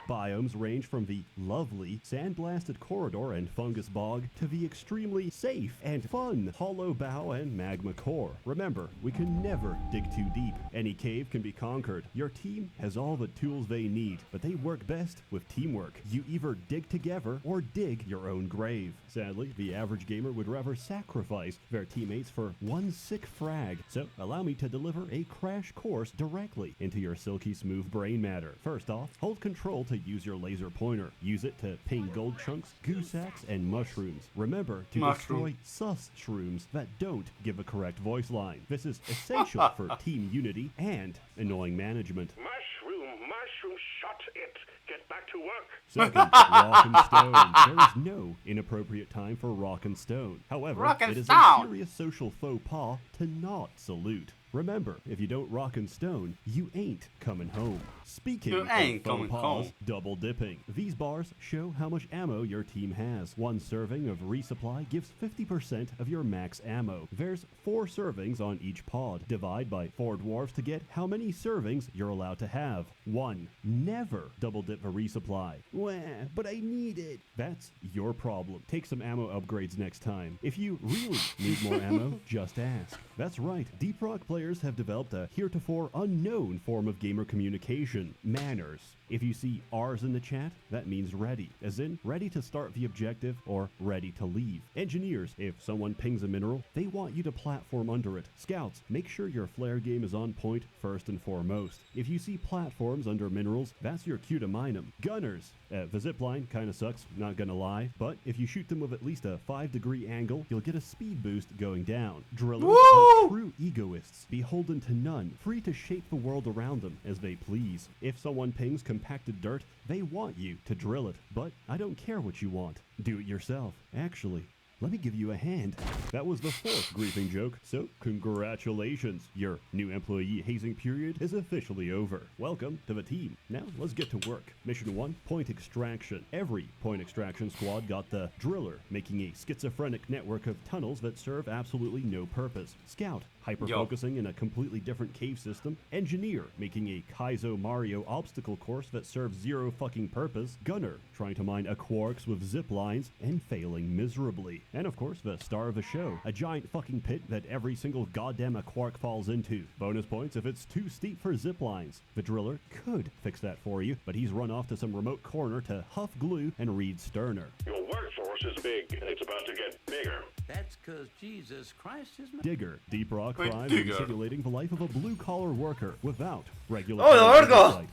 Biomes range from the lovely sandblasted corridor and fungus bog to the extremely safe and fun hollow bow and magma core. Remember, we can never dig too deep. Any cave can be conquered. Your team has all the tools they need, but they work best with teamwork. You either dig together or dig your own grave. Sadly, the average gamer would rather sacrifice their teammates for one sick frag, so allow me to deliver a crash course directly into your silky smooth brain matter. First off, hold control to use your laser pointer. Use it to ping gold chunks, goo sacks, and mushrooms. Remember to destroy sus shrooms that don't give a correct voice line. This is essential for team unity and annoying management. Mushroom, shut it. Get back to work. Second, rock and stone. There is no inappropriate time for rock and stone. However, Rock and it is stone. a serious social faux pas to not salute. Remember, if you don't rock and stone, you ain't coming home. Speaking You ain't of faux coming pas, home. double dipping. These bars show how much ammo your team has. One serving of resupply gives 50% of your max ammo. There's 4 servings on each pod. Divide by 4 dwarves to get how many servings you're allowed to have. 1. Never double dip a resupply. Wah, but I need it. That's your problem. Take some ammo upgrades next time. If you really need more ammo, just ask. That's right, Deep Rock players have developed a heretofore unknown form of gamer communication: manners. If you see R's in the chat, that means ready, as in ready to start the objective or ready to leave. Engineers, if someone pings a mineral, they want you to platform under it. Scouts, make sure your flare game is on point first and foremost. If you see platforms under minerals, that's your cue to mine them. Gunners, the zipline kinda sucks, not gonna lie, but if you shoot them with at least a 5-degree angle, you'll get a speed boost going down. Drillers are true egoists, beholden to none, free to shape the world around them as they please. If someone pings compacted dirt, they want you to drill it, but I don't care what you want. Do it yourself. Actually, let me give you a hand. That was the 4th griefing joke, so congratulations. Your new employee hazing period is officially over. Welcome to the team. Now let's get to work. Mission 1, point extraction. Every point extraction squad got the driller, making a schizophrenic network of tunnels that serve absolutely no purpose. Scout, hyper-focusing in a completely different cave system. Engineer, making a Kaizo Mario obstacle course that serves zero fucking purpose. Gunner, trying to mine quarks with zip lines and failing miserably. And of course, the star of the show, a giant fucking pit that every single goddamn quark falls into. Bonus points if it's too steep for zip lines. The driller could fix that for you, but he's run off to some remote corner to huff glue and read Sterner. Your workforce is big, and it's about to get bigger. That's because Jesus Christ is my... Digger, Deep Rock Wait, Prime Digger. is simulating the life of a blue-collar worker without regular... Oh, the Orgo! oversight.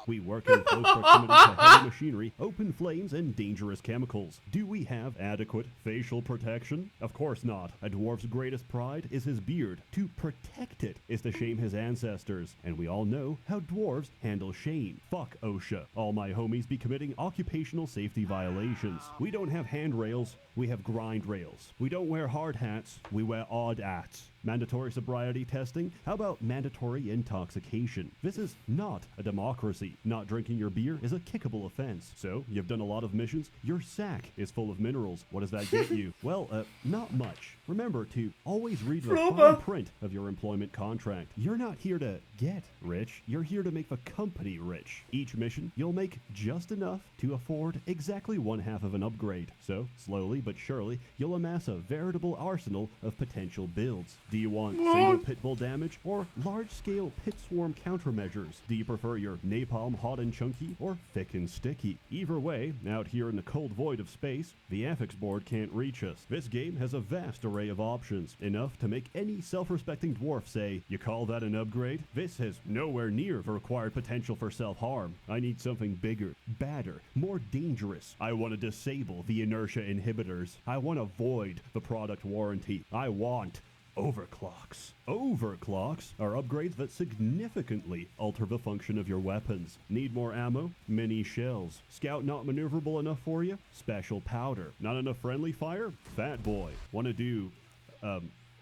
We work in close proximity to heavy machinery, open flames, and dangerous chemicals. Do we have adequate facial protection? Of course not. A dwarf's greatest pride is his beard. To protect it is to shame his ancestors. And we all know how dwarves handle shame. Fuck OSHA. All my homies be committing occupational safety violations. We don't have handrails, we have grind rails. We don't wear hard hats, we wear odd hats. Mandatory sobriety testing? How about mandatory intoxication? This is not a democracy. Not drinking your beer is a kickable offense. So, you've done a lot of missions, your sack is full of minerals. What does that get you? Well, not much. Remember to always read the fine print of your employment contract. You're not here to get rich, you're here to make the company rich. Each mission, you'll make just enough to afford exactly 1/2 of an upgrade. So, slowly but surely, you'll amass a veritable arsenal of potential builds. Do you want single pit bull damage or large-scale pit swarm countermeasures? Do you prefer your napalm hot and chunky or thick and sticky? Either way, out here in the cold void of space, the affix board can't reach us. This game has a vast array of options, enough to make any self-respecting dwarf say, "You call that an upgrade? This has nowhere near the required potential for self-harm. I need something bigger, badder, more dangerous. I want to disable the inertia inhibitors. I want to void the product warranty. I want overclocks. Overclocks are upgrades that significantly alter the function of your weapons. Need more ammo? Mini shells. Scout not maneuverable enough for you? Special powder. Not enough friendly fire? Fat boy. Want to do,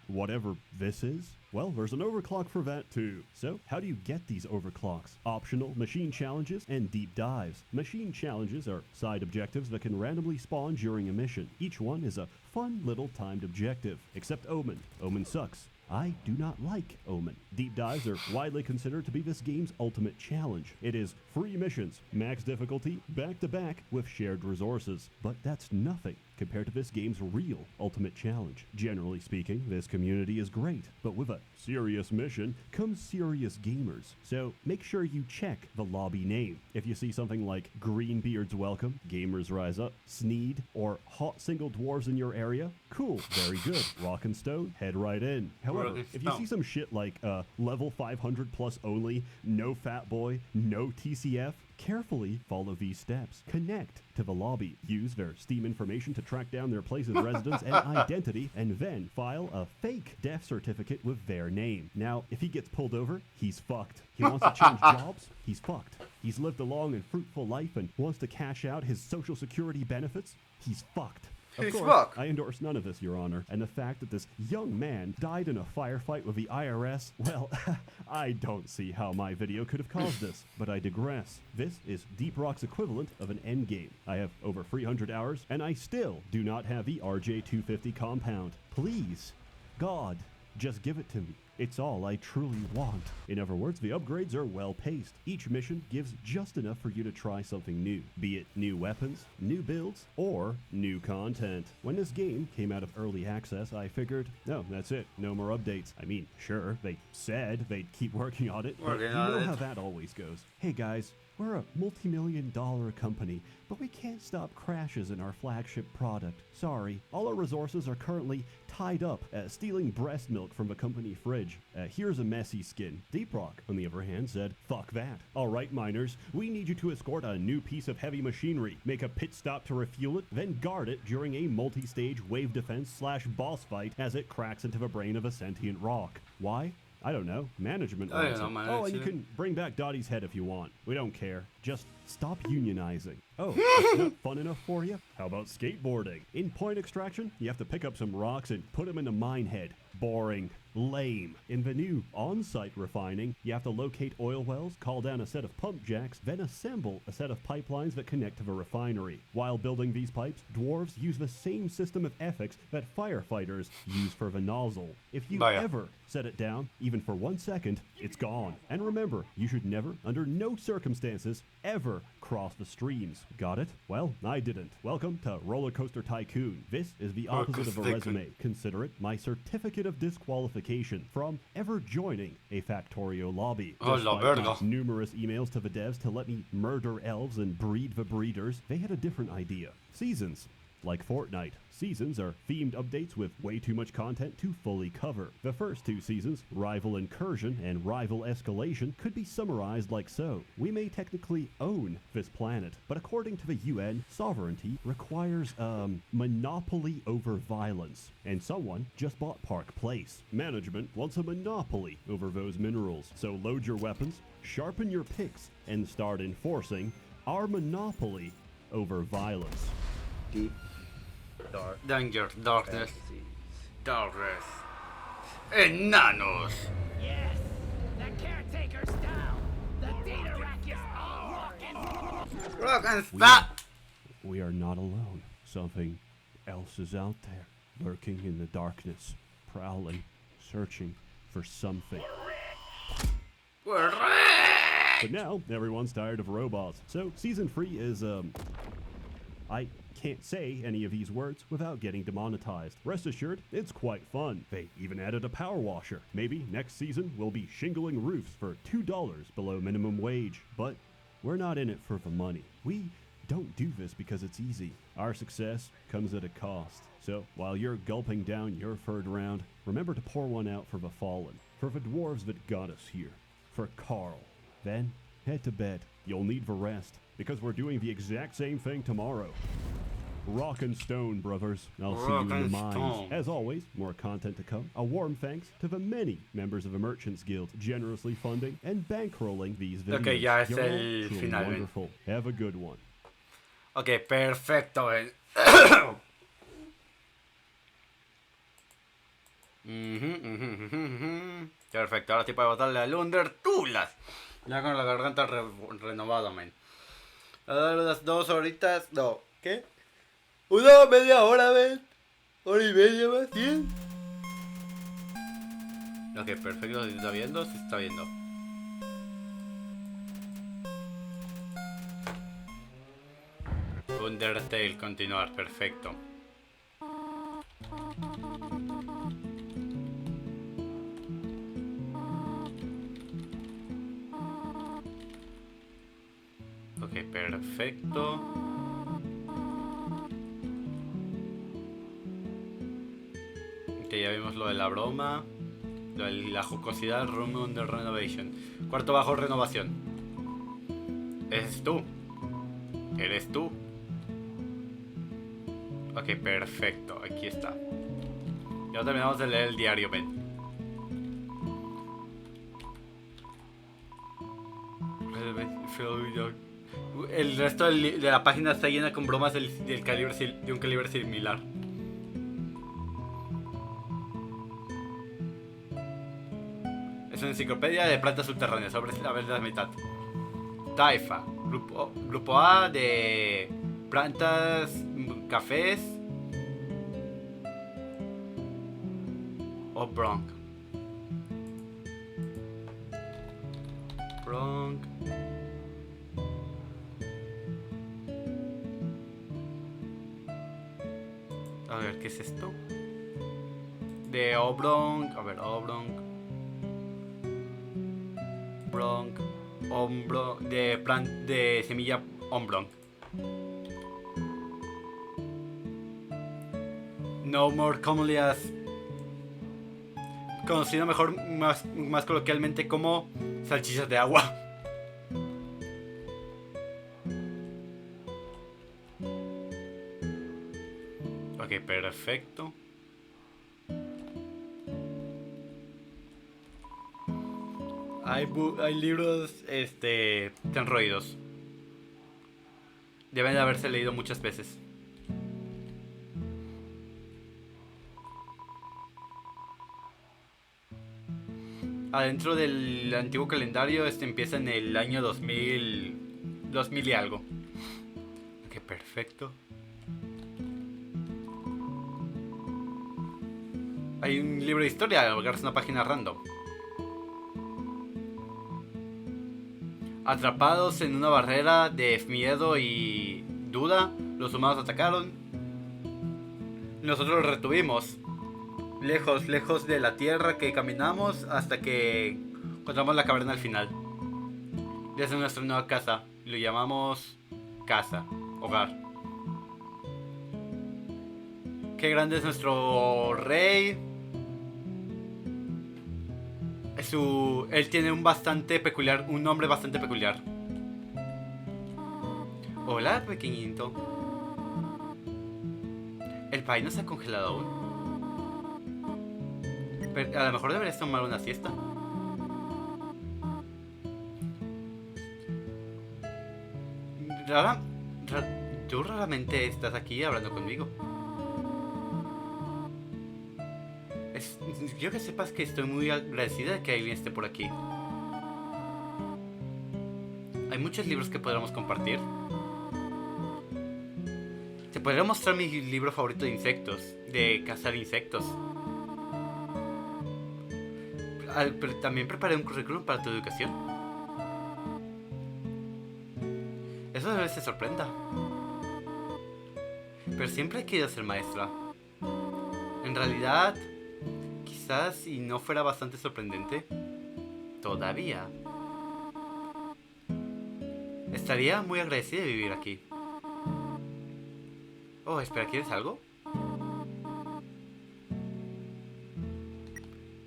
whatever this is? Well, there's an overclock for that too. So, how do you get these overclocks? Optional machine challenges and deep dives. Machine challenges are side objectives that can randomly spawn during a mission. Each one is a fun little timed objective. Except Omen. Omen sucks. I do not like Omen. Deep dives are widely considered to be this game's ultimate challenge. It is free missions, max difficulty, back-to-back with shared resources. But that's nothing compared to this game's real ultimate challenge. Generally speaking, this community is great, but with a serious mission comes serious gamers. So make sure you check the lobby name. If you see something like Greenbeard's Welcome, Gamers Rise Up, Sneed, or Hot Single Dwarves in your area, cool, very good. Rock and Stone, head right in. However, if you see some shit like level 500 plus only, no Fat Boy, no TCF, carefully follow these steps. Connect to the lobby. Use their Steam information to track down their place of residence and identity, and then file a fake death certificate with their name. Now, if he gets pulled over, he's fucked. He wants to change jobs, he's fucked. He's lived a long and fruitful life and wants to cash out his social security benefits, he's fucked. Of course, I endorse none of this, Your Honor, and the fact that this young man died in a firefight with the IRS, well, I don't see how my video could have caused this, but I digress. This is Deep Rock's equivalent of an endgame. I have over 300 hours, and I still do not have the RJ250 compound. Please, God, just give it to me. It's all I truly want. In other words, the upgrades are well paced. Each mission gives just enough for you to try something new, be it new weapons, new builds, or new content. When this game came out of early access, I figured, no, that's it, no more updates. I mean, sure, they said they'd keep working on it, but you know how that always goes. Hey guys, we're a multi-million-dollar company, but we can't stop crashes in our flagship product. Sorry, all our resources are currently tied up stealing breast milk from the company fridge. Here's a messy skin. Deep Rock, on the other hand, said, fuck that. All right, miners, we need you to escort a new piece of heavy machinery, make a pit stop to refuel it, then guard it during a multi-stage wave defense / boss fight as it cracks into the brain of a sentient rock. Why? I don't know. Management wants it. Oh, and you can bring back Dottie's head if you want. We don't care. Just stop unionizing. Oh, that's not fun enough for you? How about skateboarding? In point extraction, you have to pick up some rocks and put them in a mine head. Boring. Lame. In the new on-site refining, you have to locate oil wells, call down a set of pump jacks, then assemble a set of pipelines that connect to the refinery. While building these pipes, dwarves use the same system of ethics that firefighters use for the nozzle. If you ever set it down, even for 1 second, it's gone. And remember, you should never, under no circumstances, ever cross the streams. Got it? Well, I didn't. Welcome to Roller Coaster Tycoon. This is the opposite of a resume. Consider it my certificate of disqualification from ever joining a Factorio lobby. Despite numerous emails to the devs to let me murder elves and breed the breeders, they had a different idea. Seasons. Like Fortnite, seasons are themed updates with way too much content to fully cover. The first two seasons, Rival Incursion and Rival Escalation, could be summarized like so. We may technically own this planet, but according to the UN, sovereignty requires, monopoly over violence. And someone just bought Park Place. Management wants a monopoly over those minerals. So load your weapons, sharpen your picks, and start enforcing our monopoly over violence. Deep. Danger, darkness, darkness, enanos. Yes, the caretaker's down. The data rack is all Rock and stop. We are not alone. Something else is out there, lurking in the darkness, prowling, searching for something. We're right. But now, everyone's tired of robots. So, Season 3 is, I can't say any of these words without getting demonetized. Rest assured, it's quite fun. They even added a power washer. Maybe next season we'll be shingling roofs for $2 below minimum wage. But we're not in it for the money. We don't do this because it's easy. Our success comes at a cost. So while you're gulping down your third round, remember to pour one out for the fallen, for the dwarves that got us here, for Carl. Then head to bed. You'll need the rest, because we're doing the exact same thing tomorrow. Rock and stone, brothers. I'll see you in the mines. As always, more content to come. A warm thanks to the many members of the Merchants Guild generously funding and bankrolling these videos. Ok, ya es You're all el truly final. wonderful. Have a good one. Ok, perfecto. Perfecto, ahora sí puedo botarle al undertulas. Ya con la garganta renovada, men. A dar unas 2 horitas. No, ¿qué? Una media hora, men. Hora y media más, 100. Ok, perfecto, ¿se está viendo? Se está viendo. Undertale, continuar, perfecto. Ok, perfecto. Ok, ya vimos lo de la broma. Lo de la jocosidad, room under renovation. Cuarto bajo, renovación. ¿Eres tú? ¿Eres tú? Ok, perfecto, aquí está. Ya terminamos de leer el diario, Ben. El resto de la página está llena con bromas del calibre, de un calibre similar. Es una enciclopedia de plantas subterráneas, sobre la vez de la mitad. Taifa, grupo A de plantas, cafés. O Bronc. Bronc. A ver, ¿qué es esto? De Obronc. A ver, Obronc. Bronc. Ombro. De semilla Ombronc. No more commonly as. Conocido mejor, más coloquialmente como salchichas de agua. Ok, perfecto. Hay libros, tan roídos. Deben de haberse leído muchas veces. Adentro del antiguo calendario, empieza en el año 2000 y algo. Ok, perfecto. Hay un libro de historia, agarras una página random. Atrapados en una barrera de miedo y duda, los humanos atacaron. Nosotros los retuvimos. Lejos de la tierra que caminamos hasta que encontramos la caverna al final. Desde nuestra nueva casa. Lo llamamos casa, hogar. Qué grande es nuestro rey. Él tiene un nombre bastante peculiar. Hola, pequeñito. ¿El país no se ha congelado aún? Pero a lo mejor deberías tomar una siesta. Tú raramente estás aquí hablando conmigo. Quiero que sepas que estoy muy agradecida de que alguien esté por aquí. Hay muchos libros que podríamos compartir. Te podría mostrar mi libro favorito de insectos, de cazar insectos. Pero también preparé un currículum para tu educación. Eso tal vez te sorprenda. Pero siempre he querido ser maestra. En realidad, quizás si no fuera bastante sorprendente, todavía estaría muy agradecida de vivir aquí. Oh, espera, ¿quieres algo?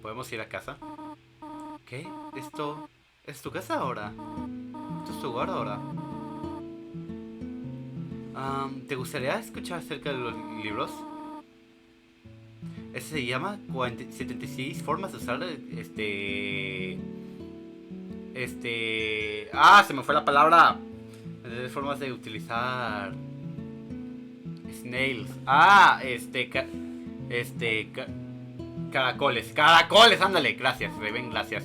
¿Podemos ir a casa? ¿Qué? ¿Esto es tu casa ahora? ¿Esto es tu hogar ahora? ¿Te gustaría escuchar acerca de los libros? Ese se llama 76 formas de usar se me fue la palabra. Formas de utilizar snails. Caracoles. Caracoles, ándale. Gracias, Reven, gracias.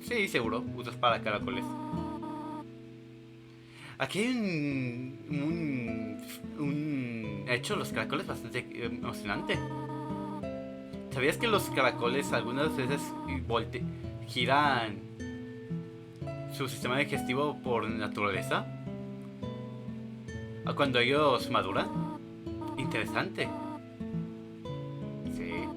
Sí, seguro. Usas para caracoles. Aquí hay un hecho de los caracoles bastante emocionante. ¿Sabías que los caracoles algunas veces giran su sistema digestivo por naturaleza? ¿A cuando ellos maduran? Interesante. Sí.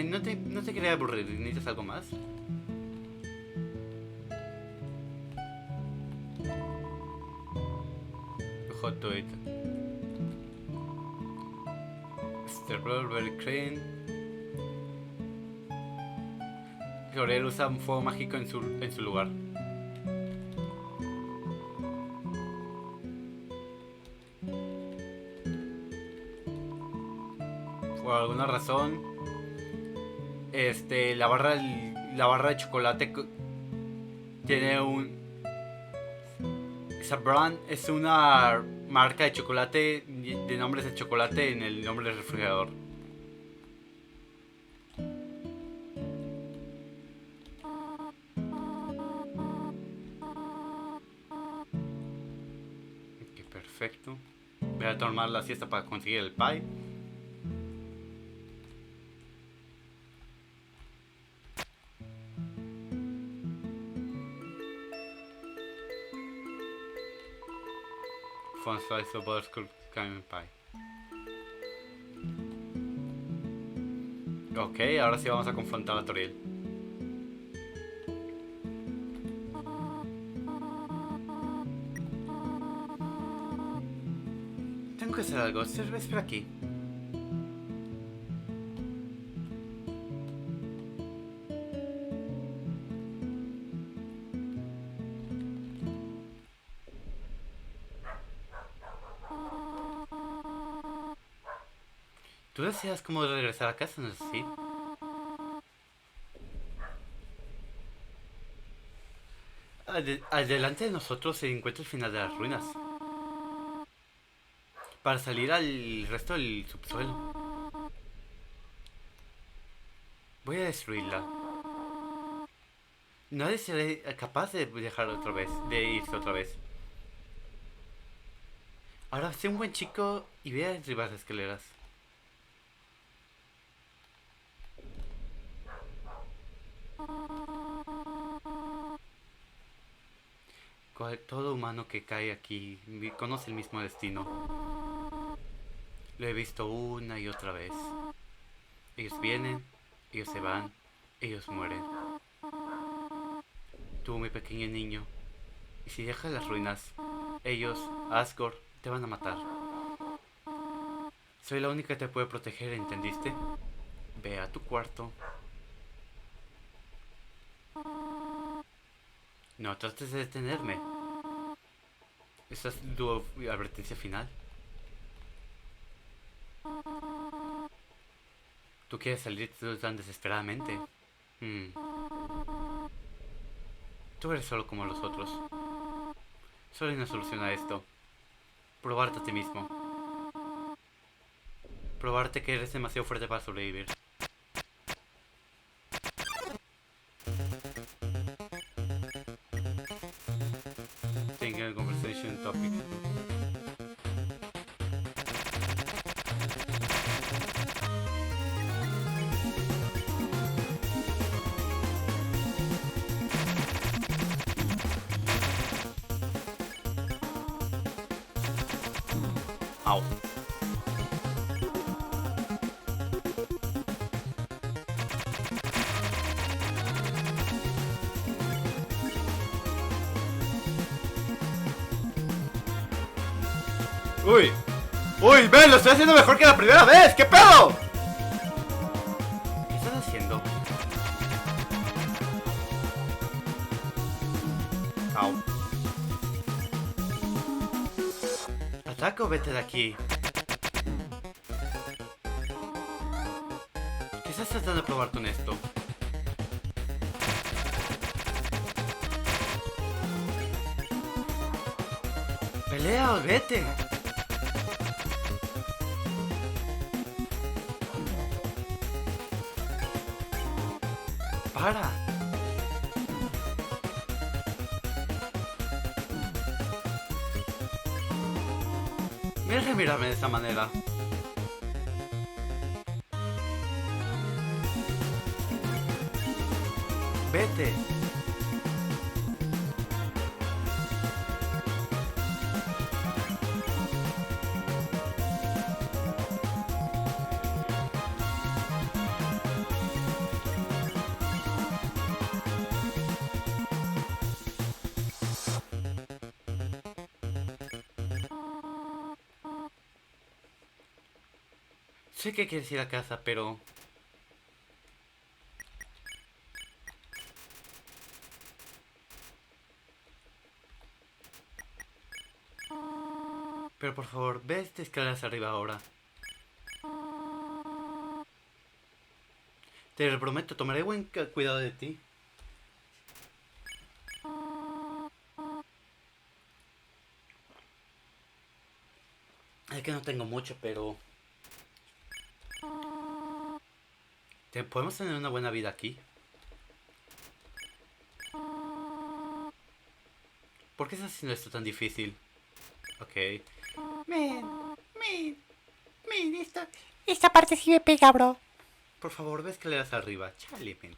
No te quería aburrir. ¿Necesitas algo más? Hot to it. Very clean. Gabriel usa un fuego mágico en su lugar. Por alguna razón, la barra de chocolate tiene esa brand es una marca de chocolate de nombres de chocolate en el nombre del refrigerador. Ok, perfecto. Voy a tomar la siesta para conseguir el pie. Fun slice of butterscotch cream pie. Ok, ahora sí vamos a confrontar a Toriel. Tengo que hacer algo. Espera aquí. ¿Tú deseas cómo regresar a casa, no es así? Adelante de nosotros se encuentra el final de las ruinas. Para salir al resto del subsuelo. Voy a destruirla. Nadie será capaz de dejar otra vez, de irse otra vez. Ahora sé un buen chico y ve a derribar las escaleras. Todo humano que cae aquí conoce el mismo destino. Lo he visto una y otra vez. Ellos vienen, ellos se van, ellos mueren. Tú, mi pequeño niño, y si dejas las ruinas, ellos, Asgore, te van a matar. Soy la única que te puede proteger, ¿entendiste? Ve a tu cuarto. No trates de detenerme. Esa es tu advertencia final. ¿Tú quieres salir tan desesperadamente? Tú eres solo como los otros. Solo hay una solución a esto. Probarte a ti mismo. Probarte que eres demasiado fuerte para sobrevivir. Tenga conversation topic. Au. ¡Uy! ¡Uy! ¡Ven! ¡Lo estoy haciendo mejor que la primera vez! ¿Qué pedo? ¿Qué estás haciendo? Au. Ataca o vete de aquí. ¿Qué estás tratando de probar con esto? Pelea o vete. Para. Deja de mirarme de esa manera. Vete. Sé que quieres ir a casa, pero... Pero por favor, ve estas escaleras arriba ahora. Te lo prometo, tomaré buen cuidado de ti. Es que no tengo mucho, pero... ¿Podemos tener una buena vida aquí? ¿Por qué estás haciendo esto tan difícil? Ok. Men, esta parte sí me pega, bro. Por favor, ve escaleras arriba. Chale, men.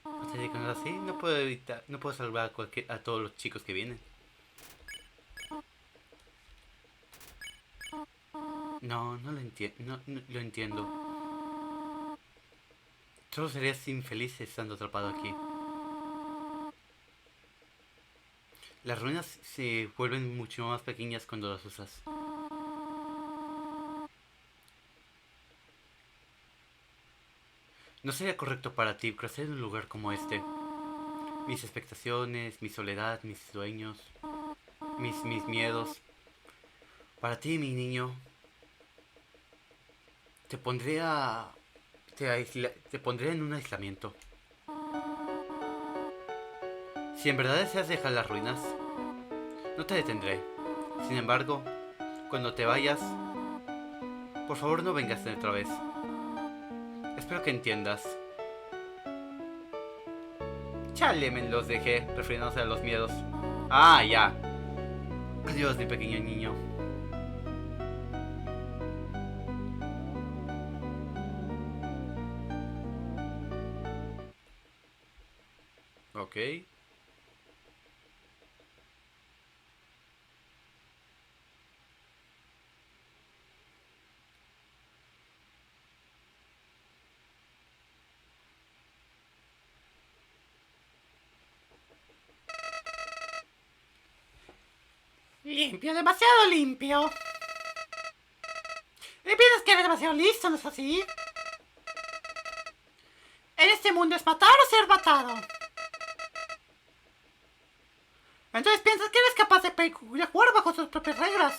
Así que no es así, no puedo evitar, no puedo salvar a todos los chicos que vienen. No, no lo entiendo, no lo entiendo. Solo serías infeliz estando atrapado aquí. Las ruinas se vuelven mucho más pequeñas cuando las usas. No sería correcto para ti crecer en un lugar como este. Mis expectaciones, mi soledad, mis sueños, mis miedos. Para ti, mi niño, te pondría en un aislamiento. Si en verdad deseas dejar las ruinas, no te detendré. Sin embargo, cuando te vayas, por favor no vengas otra vez. Espero que entiendas. Chale, me los dejé, refiriéndose a los miedos. Ah, ya. Adiós, mi pequeño niño. Ok. Limpio, demasiado limpio. ¿Y piensas que eres demasiado listo, no es así? En este mundo es matar o ser matado. Entonces piensas que eres capaz de jugar bajo sus propias reglas.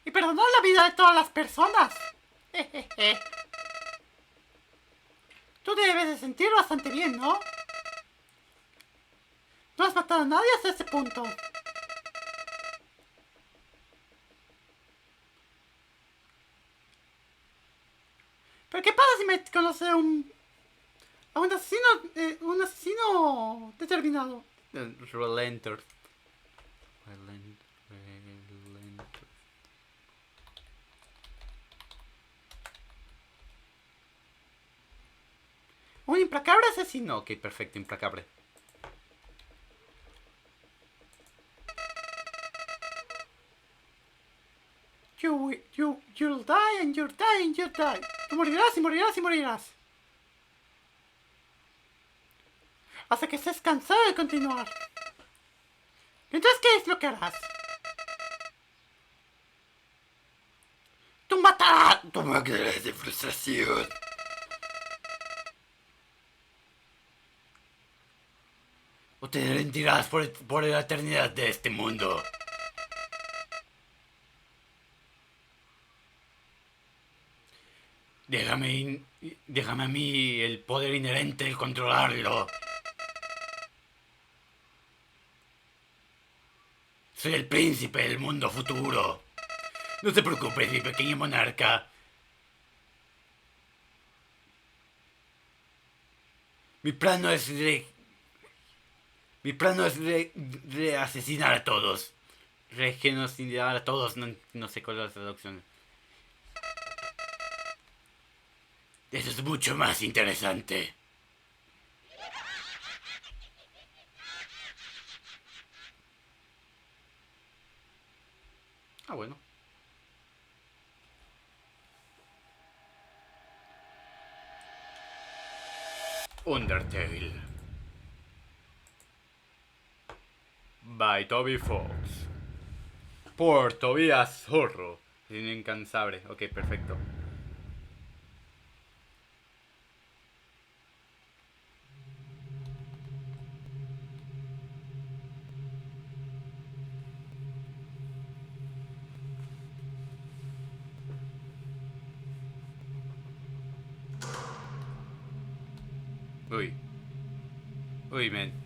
Y perdonar la vida de todas las personas. Tú debes de sentir bastante bien, ¿no? No has matado a nadie hasta este punto. Pero ¿qué pasa si me conoce a un asesino determinado? Relentor. Un implacable asesino. No, ok, perfecto, implacable. You'll die and you'll die and you'll die. Tú morirás y morirás y morirás. Hasta que estés cansado de continuar. Entonces, ¿qué es lo que harás? ¡Tú matarás! ¡Tú me quedarás de frustración! O te rendirás por la eternidad de este mundo. Déjame a mí el poder inherente de controlarlo. Soy el príncipe del mundo futuro. No te preocupes, mi pequeño monarca. Mi plan no es de asesinar a todos. Regenocidiar a todos, no sé cuál es la traducción. Eso es mucho más interesante. Ah, bueno. Undertale. By Toby Fox. Por Tobias Zorro. Es incansable. Ok, perfecto. Uy. Uy, men.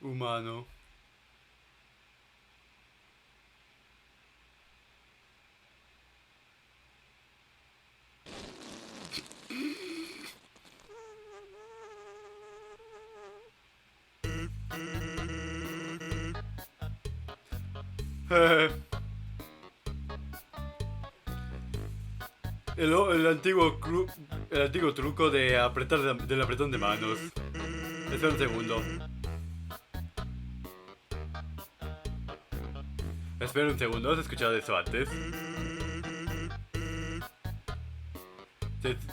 Humano. El antiguo truco de apretar del apretón de manos. Espera un segundo. Espera un segundo, ¿has escuchado eso antes?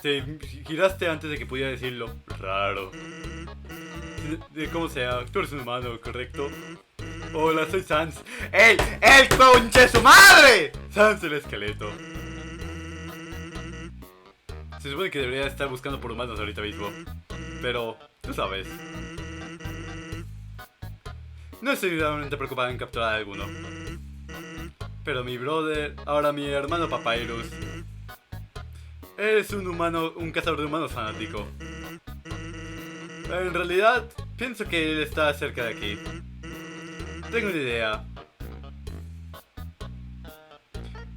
Te giraste antes de que pudiera decirlo. Raro. De como sea, tú eres un humano, ¿correcto? Hola, soy Sans. ¡El conche su madre! Sans el esqueleto. Se supone que debería estar buscando por humanos ahorita mismo. Pero, tú sabes. No estoy realmente preocupado en capturar a alguno. Pero mi brother, ahora mi hermano Papyrus, es un cazador de humanos fanático. En realidad, pienso que él está cerca de aquí. Tengo una idea.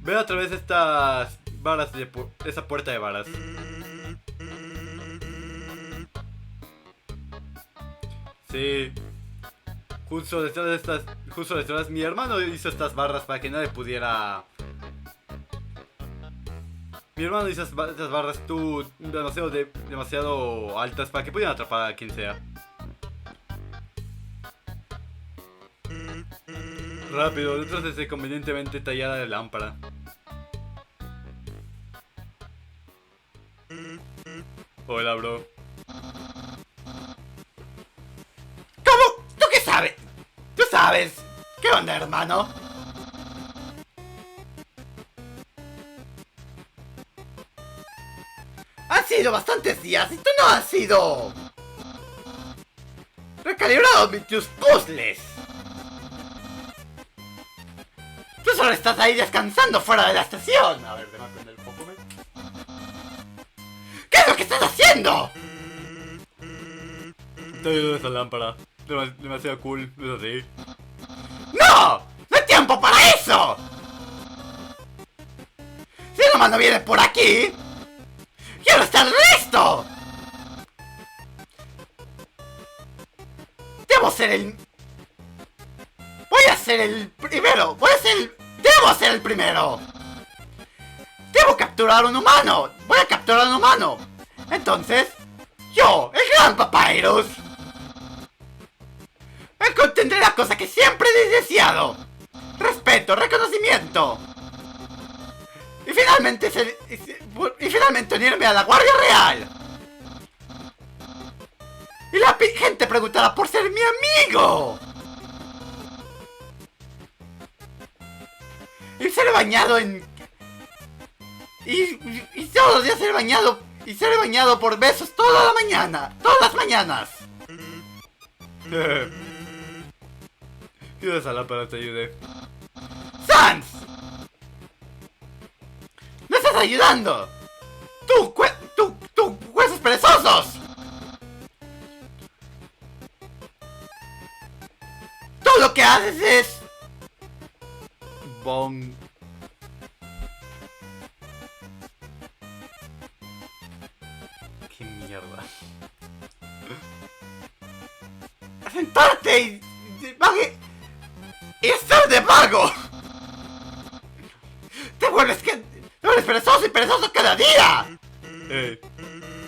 Veo a través de estas varas de esa puerta de varas. Sí. Justo detrás mi hermano hizo estas barras para que nadie pudiera. Mi hermano hizo estas barras demasiado altas para que pudieran atrapar a quien sea. Rápido, detrás de esa convenientemente tallada de lámpara. Hola, bro. ¿Cómo? ¿Tú qué sabes? ¿Tú sabes? ¿Qué onda, hermano? Han sido bastantes días y tú no has sido recalibrado tus puzzles. Tú solo estás ahí descansando fuera de la estación. A ver, déjame prender el foco, ¿me? ¿Qué es lo que estás haciendo? Estoy viendo esa lámpara. Demasiado cool, ¿no es así? ¡No! ¡No hay tiempo para eso! Si el humano viene por aquí, ¡quiero estar listo! Debo ser el... Voy a ser el primero. Debo ser el primero. Debo capturar a un humano. Voy a capturar a un humano. Entonces, yo, el gran Papyrus, tendré la cosa que siempre he deseado. Respeto, reconocimiento. Y finalmente unirme a la Guardia Real. Y la gente preguntará por ser mi amigo. Y ser bañado en... Y todos los días ser bañado... Y ser bañado por besos toda la mañana. Todas las mañanas. Quiero esa lámpara, te ayude. ¡Sans! ¡No estás ayudando! ¡Tú, huesos perezosos! ¡Tú lo que haces es... Bong. Qué mierda. ¡Sentarte y estar de vago! ¡Te vuelves perezoso y perezoso cada día!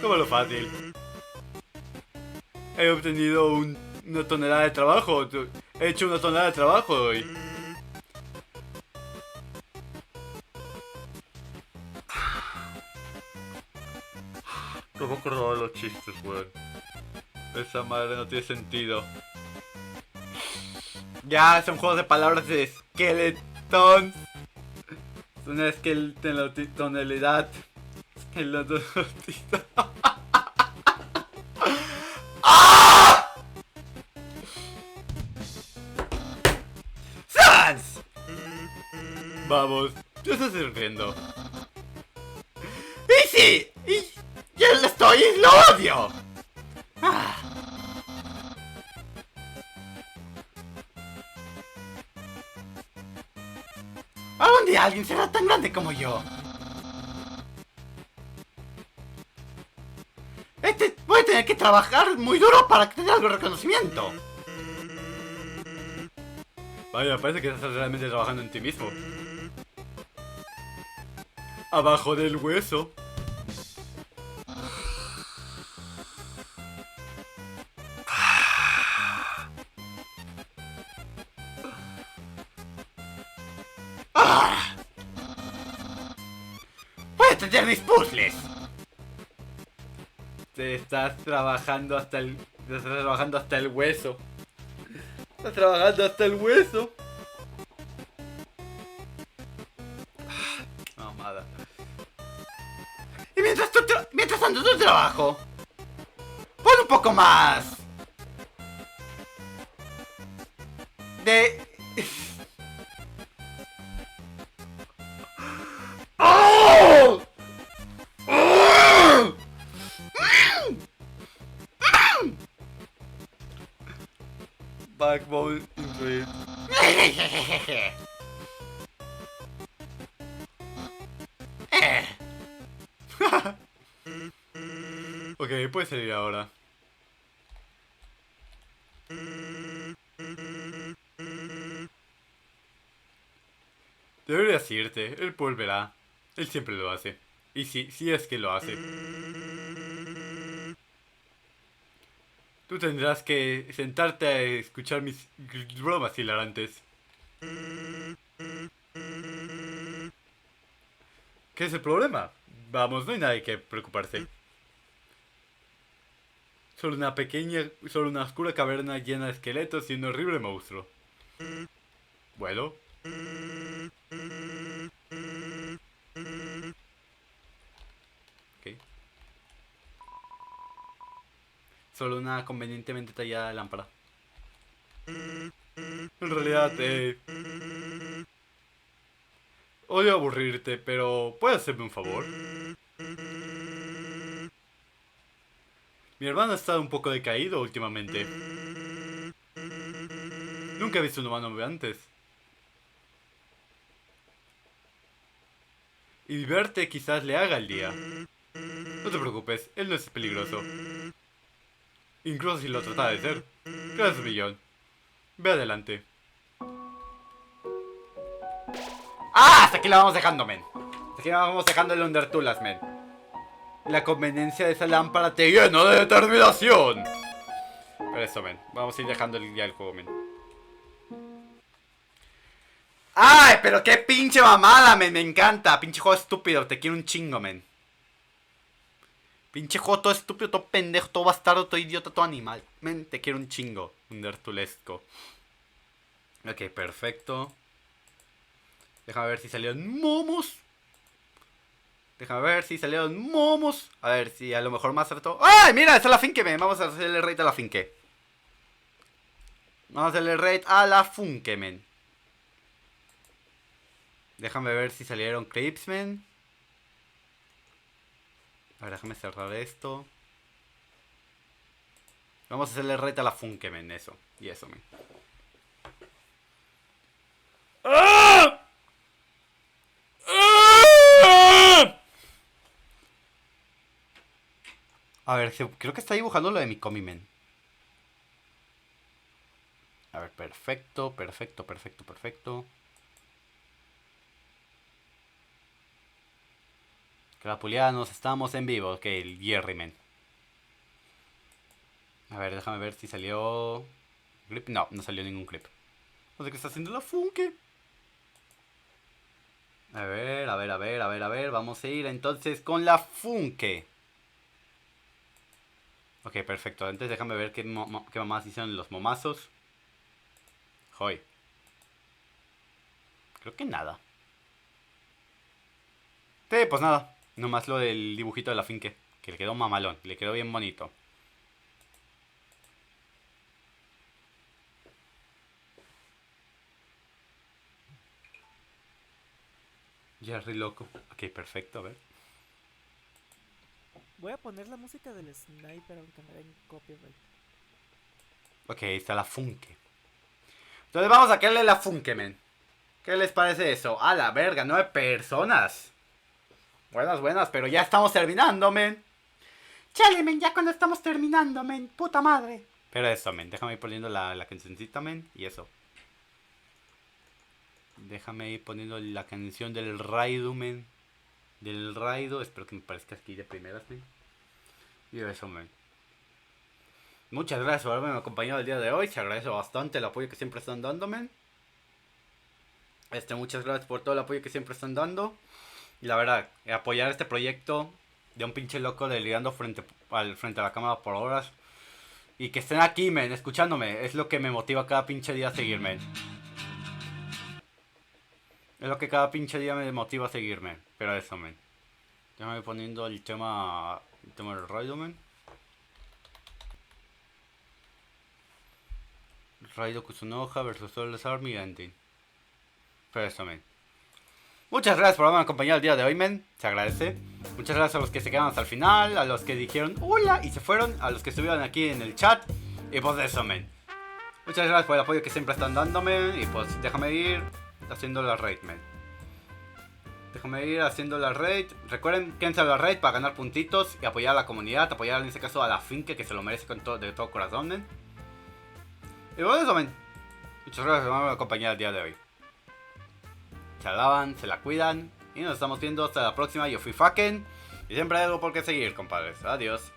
Tómalo fácil. He obtenido una tonelada de trabajo. He hecho una tonelada de trabajo hoy. No me acordaba de los chistes, weón. Esa madre no tiene sentido. Ya, son juegos de palabras de esqueleton. Una esqueletonalidad. Esqueletonalidad. ¡Ah! ¡Sans! Vamos, te estás riendo. ¡Y sí! ¡Y él estoy y lo odio! Ah. Algún día alguien será tan grande como yo. Voy a tener que trabajar muy duro para tener algo de reconocimiento. Vaya, parece que estás realmente trabajando en ti mismo. Abajo del hueso. ¡Ah! Voy a tener mis puzzles. Te estás trabajando hasta el hueso. Estás trabajando hasta el hueso. Mamada. Y mientras tanto tu trabajo, pon un poco más de... ¡Oh! ¡Oh! Backbone into it. Ok, puedes salir ahora. Deberías irte, él volverá. Él siempre lo hace. Y sí es que lo hace. Tú tendrás que sentarte a escuchar mis bromas hilarantes. ¿Qué es el problema? Vamos, no hay nada que preocuparse. Solo una oscura caverna llena de esqueletos y un horrible monstruo. Bueno. Ok. Solo una convenientemente tallada lámpara. En realidad, odio aburrirte, pero ¿puedes hacerme un favor? Mi hermano ha estado un poco decaído últimamente. Nunca he visto un humano antes. Y verte quizás le haga el día. No te preocupes, él no es peligroso. Incluso si lo trata de ser. Gracias, millón. Ve adelante. ¡Ah! Hasta aquí la vamos dejando, men. Hasta aquí la vamos dejando el undertulas, men. La conveniencia de esa lámpara te llena de determinación. Pero eso, men. Vamos a ir dejando ya el juego, men. ¡Ay! Pero qué pinche mamada, men. Me encanta. Pinche juego estúpido. Te quiero un chingo, men. Pinche juego todo estúpido, todo pendejo, todo bastardo, todo idiota, todo animal. Men, te quiero un chingo. Undertulesco. Ok, perfecto. Déjame ver si salieron momos. Déjame ver si salieron momos. A ver si a lo mejor más acertó. ¡Ay! Mira, esa es la finque, men. Vamos a hacerle raid a la finque. Vamos a hacerle raid a la funke, men. Déjame ver si salieron creeps, men. A ver, déjame cerrar esto. Vamos a hacerle reta a la Funke, men, eso. Y eso, men. ¡Ah! ¡Ah! A ver, creo que está dibujando lo de mi comi, men. A ver, perfecto, perfecto, perfecto, perfecto. Crapulianos, estamos en vivo. Ok, el Jerry, men. A ver, déjame ver si salió... ¿Clip? No, no salió ningún clip. No sé qué está haciendo la Funke. A ver, a ver, a ver, a ver, a ver. Vamos a ir entonces con la Funke. Ok, perfecto. Antes déjame ver qué mamás hicieron los momazos. Joy. Creo que nada. Sí, pues nada. Nomás lo del dibujito de la Funke. Que le quedó mamalón. Le quedó bien bonito. Jerry loco. Ok, perfecto, a ver. Voy a poner la música del sniper aunque me den copyright. Ok, ahí está la Funke. Entonces vamos a caerle la Funke, men. ¿Qué les parece eso? A la verga, 9 personas. Buenas, buenas, pero ya estamos terminando, men. Chale, men, ya cuando estamos terminando, men. Puta madre. Pero eso, men. Déjame ir poniendo la cancioncita, men. Y eso. Déjame ir poniendo la canción del Raido, men. Del Raido. Espero que me parezca aquí de primeras, men. Y eso, men. Muchas gracias por haberme acompañado el día de hoy. Se agradece bastante el apoyo que siempre están dando, men. Muchas gracias por todo el apoyo que siempre están dando. Y la verdad, apoyar este proyecto de un pinche loco delirando frente a la cámara por horas. Y que estén aquí, men, escuchándome. Es lo que me motiva cada pinche día a seguir, men. Es lo que cada pinche día me motiva a seguirme. Pero eso, men. Ya me voy poniendo el tema del Raido, men. Raido Kusunoha versus Soul's Army Ending. Pero eso, men. Muchas gracias por haberme acompañado el día de hoy, men. Se agradece. Muchas gracias a los que se quedaron hasta el final. A los que dijeron hola y se fueron. A los que estuvieron aquí en el chat. Y pues eso, men. Muchas gracias por el apoyo que siempre están dándome. Y pues déjame ir haciendo la raid, men. Déjame ir haciendo la raid. Recuerden, quédense a la raid para ganar puntitos y apoyar a la comunidad. Apoyar en este caso a la Funke, que se lo merece de todo corazón, men. Y pues eso, men. Muchas gracias por haberme acompañado el día de hoy. Se alaban, se la cuidan. Y nos estamos viendo hasta la próxima. Yo fui Faken. Y siempre hay algo por qué seguir, compadres. Adiós.